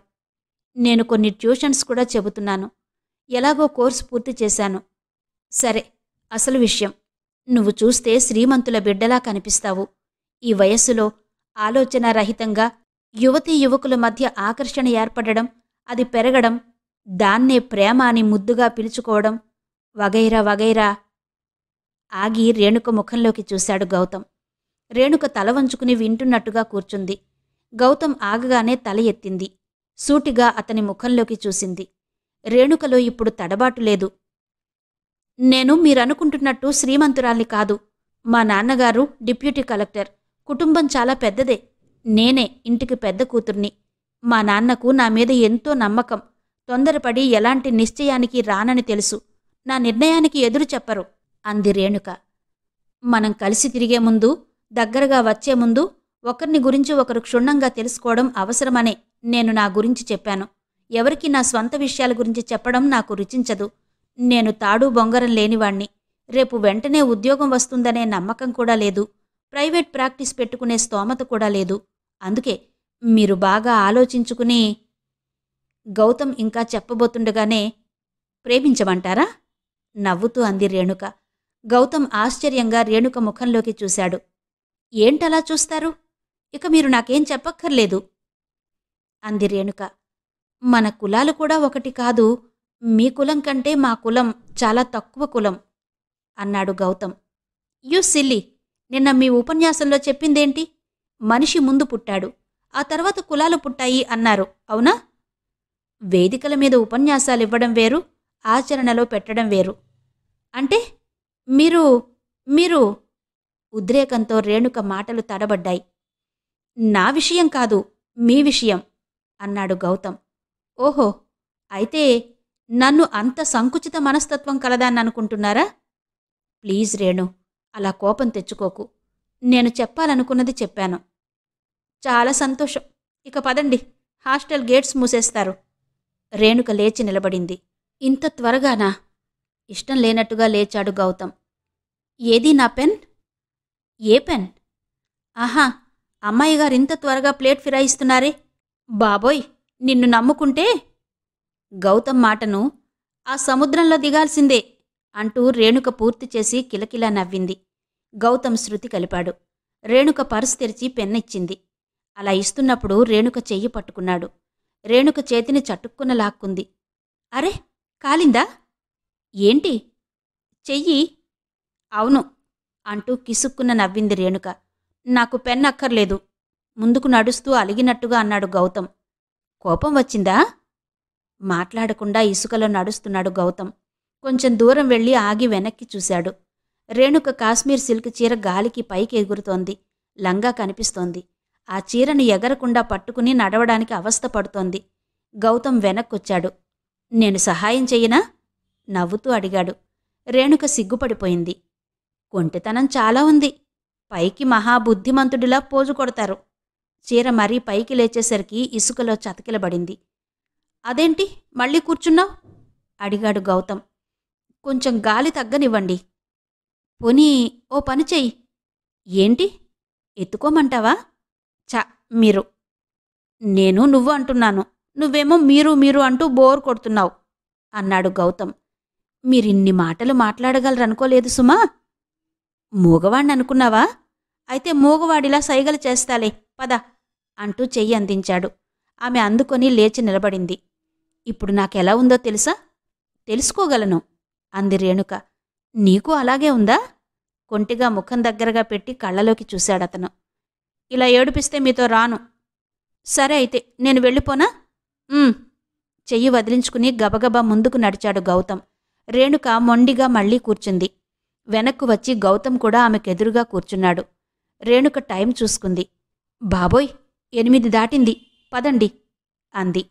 నేను కొన్ని ట్యూషన్స్ కూడా చెబుతున్నాను. ఎలాగో కోర్సు పూర్తి చేశాను. సరే, అసలు విషయం. నువ్వు చూస్తే శ్రీమంతుల బిడ్డలా కనిపిస్తావు. ఈ వయస్సులో ఆలోచనారహితంగా యువతీ యువకుల మధ్య ఆకర్షణ ఏర్పడడం, అది పెరగడం, దాన్నే ప్రేమ అని ముద్దుగా పిలుచుకోవడం వగైరా వగైరా. ఆగి రేణుక ముఖంలోకి చూశాడు గౌతమ్. రేణుక తల వంచుకుని వింటున్నట్టుగా కూర్చుంది. గౌతమ్ ఆగగానే తల ఎత్తింది. సూటిగా అతని ముఖంలోకి చూసింది. రేణుకలో ఇప్పుడు తడబాటు లేదు. నేను మీరనుకుంటున్నట్టు శ్రీమంతురాల్ని కాదు. మా నాన్నగారు డిప్యూటీ కలెక్టర్. కుటుంబం చాలా పెద్దదే. నేనే ఇంటికి పెద్ద కూతుర్ని. మా నాన్నకు నా మీద ఎంతో నమ్మకం. తొందరపడి ఎలాంటి నిశ్చయానికి రానని తెలుసు. నా నిర్ణయానికి ఎదురు చెప్పరు అంది రేణుక. మనం కలిసి తిరిగే ముందు, దగ్గరగా వచ్చే ముందు ఒకరిని గురించి ఒకరు క్షుణ్ణంగా తెలుసుకోవడం అవసరమనే నేను నా గురించి చెప్పాను. ఎవరికి నా స్వంత విషయాల గురించి చెప్పడం నాకు రుచించదు. నేను తాడు బొంగరం లేనివాణ్ణి. రేపు వెంటనే ఉద్యోగం వస్తుందనే నమ్మకం కూడా లేదు. ప్రైవేట్ ప్రాక్టీస్ పెట్టుకునే స్తోమత కూడా లేదు. అందుకే మీరు బాగా ఆలోచించుకుని. గౌతమ్ ఇంకా చెప్పబోతుండగానే, ప్రేమించమంటారా? నవ్వుతూ అంది రేణుక. గౌతమ్ ఆశ్చర్యంగా రేణుక ముఖంలోకి చూశాడు. ఏంటలా చూస్తారు? ఇక మీరు నాకేం చెప్పక్కర్లేదు అంది రేణుక. మన కులాలు కూడా ఒకటి కాదు. మీ కులం కంటే మా కులం చాలా తక్కువ కులం అన్నాడు గౌతమ్. యూ సిల్లీ, నిన్న మీ ఉపన్యాసంలో చెప్పిందేంటి? మనిషి ముందు పుట్టాడు, ఆ తర్వాత కులాలు పుట్టాయి అన్నారు, అవునా? వేదికల మీద ఉపన్యాసాలివ్వడం వేరు, ఆచరణలో పెట్టడం వేరు. అంటే మీరు మీరు ఉద్రేకంతో రేణుక మాటలు తడబడ్డాయి. నా విషయం కాదు, మీ విషయం అన్నాడు గౌతమ్. ఓహో, అయితే నన్ను అంత సంకుచిత మనస్తత్వం కలదాన్ననుకుంటున్నారా? ప్లీజ్ రేణు, అలా కోపం తెచ్చుకోకు. నేను చెప్పాలనుకున్నది చెప్పాను. చాలా సంతోషం. ఇక పదండి, హాస్టల్ గేట్స్ మూసేస్తారు. రేణుక లేచి నిలబడింది. ఇంత త్వరగానా? ఇష్టం లేనట్టుగా లేచాడు గౌతమ్. ఏదీ నా పెన్? A pen? ఆహా, అమ్మాయిగారు ఇంత త్వరగా ప్లేట్ ఫిరాయిస్తున్నారే. బాబోయ్, నిన్ను నమ్ముకుంటే. గౌతమ్ మాటను ఆ సముద్రంలో దిగాల్సిందే అంటూ రేణుక పూర్తి చేసి కిలకిలా నవ్వింది. గౌతమ్ శృతి కలిపాడు. రేణుక పర్సు తెరిచి పెన్నిచ్చింది. అలా ఇస్తున్నప్పుడు రేణుక చెయ్యి పట్టుకున్నాడు. రేణుక చేతిని చటుక్కున లాక్కుంది. అరే, కాలిందా? ఏంటి? చెయ్యి. అవును అంటూ కిసుక్కున నవ్వింది రేణుక. నాకు పెన్ అక్కర్లేదు ముందుకు నడుస్తూ అలిగినట్టుగా అన్నాడు గౌతమ్. కోపం వచ్చిందా? మాట్లాడకుండా ఇసుకలో నడుస్తున్నాడు గౌతమ్. కొంచెం దూరం వెళ్ళి ఆగి వెనక్కి చూశాడు. రేణుక కాశ్మీర్ సిల్క్ చీర గాలికి పైకి ఎగురుతోంది. లంగా కనిపిస్తోంది. ఆ చీరను ఎగరకుండా పట్టుకుని నడవడానికి అవస్థ పడుతోంది. గౌతమ్ వెనక్కొచ్చాడు. నేను సహాయం చెయ్యనా? నవ్వుతూ అడిగాడు. రేణుక సిగ్గుపడిపోయింది. కొంటెతనం చాలా ఉంది. పైకి మహాబుద్ధిమంతుడిలా పోజు కొడతారు. చీర మరీ పైకి లేచేసరికి ఇసుకలో చతికిలబడింది. అదేంటి మళ్ళీ కూర్చున్నావు? అడిగాడు గౌతమ్. కొంచెం గాలి తగ్గనివ్వండి. పోనీ ఓ పని చెయ్యి. ఏంటి? ఎత్తుకోమంటావా? చ మీరు. నేను నువ్వు అంటున్నాను, నువ్వేమో మీరు మీరు అంటూ బోర్ కొడుతున్నావు అన్నాడు గౌతమ్. మీరిన్ని మాటలు మాట్లాడగలరనుకోలేదు సుమా. మూగవాణ్ణనుకున్నావా? అయితే మూగవాడిలా సైగలు చేస్తాలే, పద అంటూ చెయ్యి అందించాడు. ఆమె అందుకొని లేచి నిలబడింది. ఇప్పుడు నాకెలా ఉందో తెలుసా? తెలుసుకోగలను అంది రేణుక. నీకు అలాగే ఉందా? కొంటిగా ముఖం దగ్గరగా పెట్టి కళ్ళలోకి చూశాడతను. ఇలా ఏడుపిస్తే మీతో రాను. సరే అయితే నేను వెళ్ళిపోనా? చెయ్యి వదిలించుకుని గబగబా ముందుకు నడిచాడు గౌతమ్. రేణుక మొండిగా మళ్లీ కూర్చుంది. వెనక్కు వచ్చి గౌతమ్ కూడా ఆమెకెదురుగా కూర్చున్నాడు. రేణుక టైం చూసుకుంది. బాబోయ్, 8 దాటింది, పదండి అంది.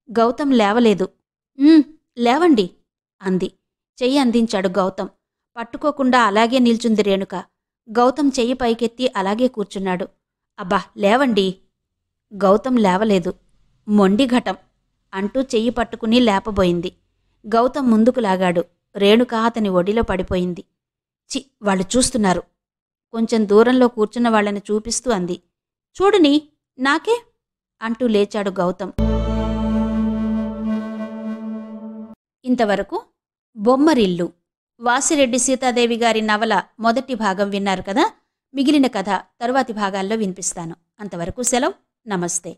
గౌతమ్ లేవలేదు. లేవండి అంది. చెయ్యి అందించాడు గౌతమ్. పట్టుకోకుండా అలాగే నిల్చుంది రేణుక. గౌతమ్ చెయ్యి పైకెత్తి అలాగే కూర్చున్నాడు. అబ్బా లేవండి. గౌతమ్ లేవలేదు. మొండిఘటం అంటూ చెయ్యి పట్టుకుని లేపబోయింది. గౌతమ్ ముందుకు లాగాడు. రేణుక అతని ఒడిలో పడిపోయింది. చి, వాళ్ళు చూస్తున్నారు. కొంచెం దూరంలో కూర్చున్న వాళ్ళని చూపిస్తూ అంది. చూడని, నాకే అంటూ లేచాడు గౌతమ్. ఇంతవరకు బొమ్మరిల్లు, వాసిరెడ్డి సీతాదేవి గారి నవల మొదటి భాగం విన్నారు కదా. మిగిలిన కథ తరువాతి భాగాల్లో వినిపిస్తాను. అంతవరకు సెలవు. నమస్తే.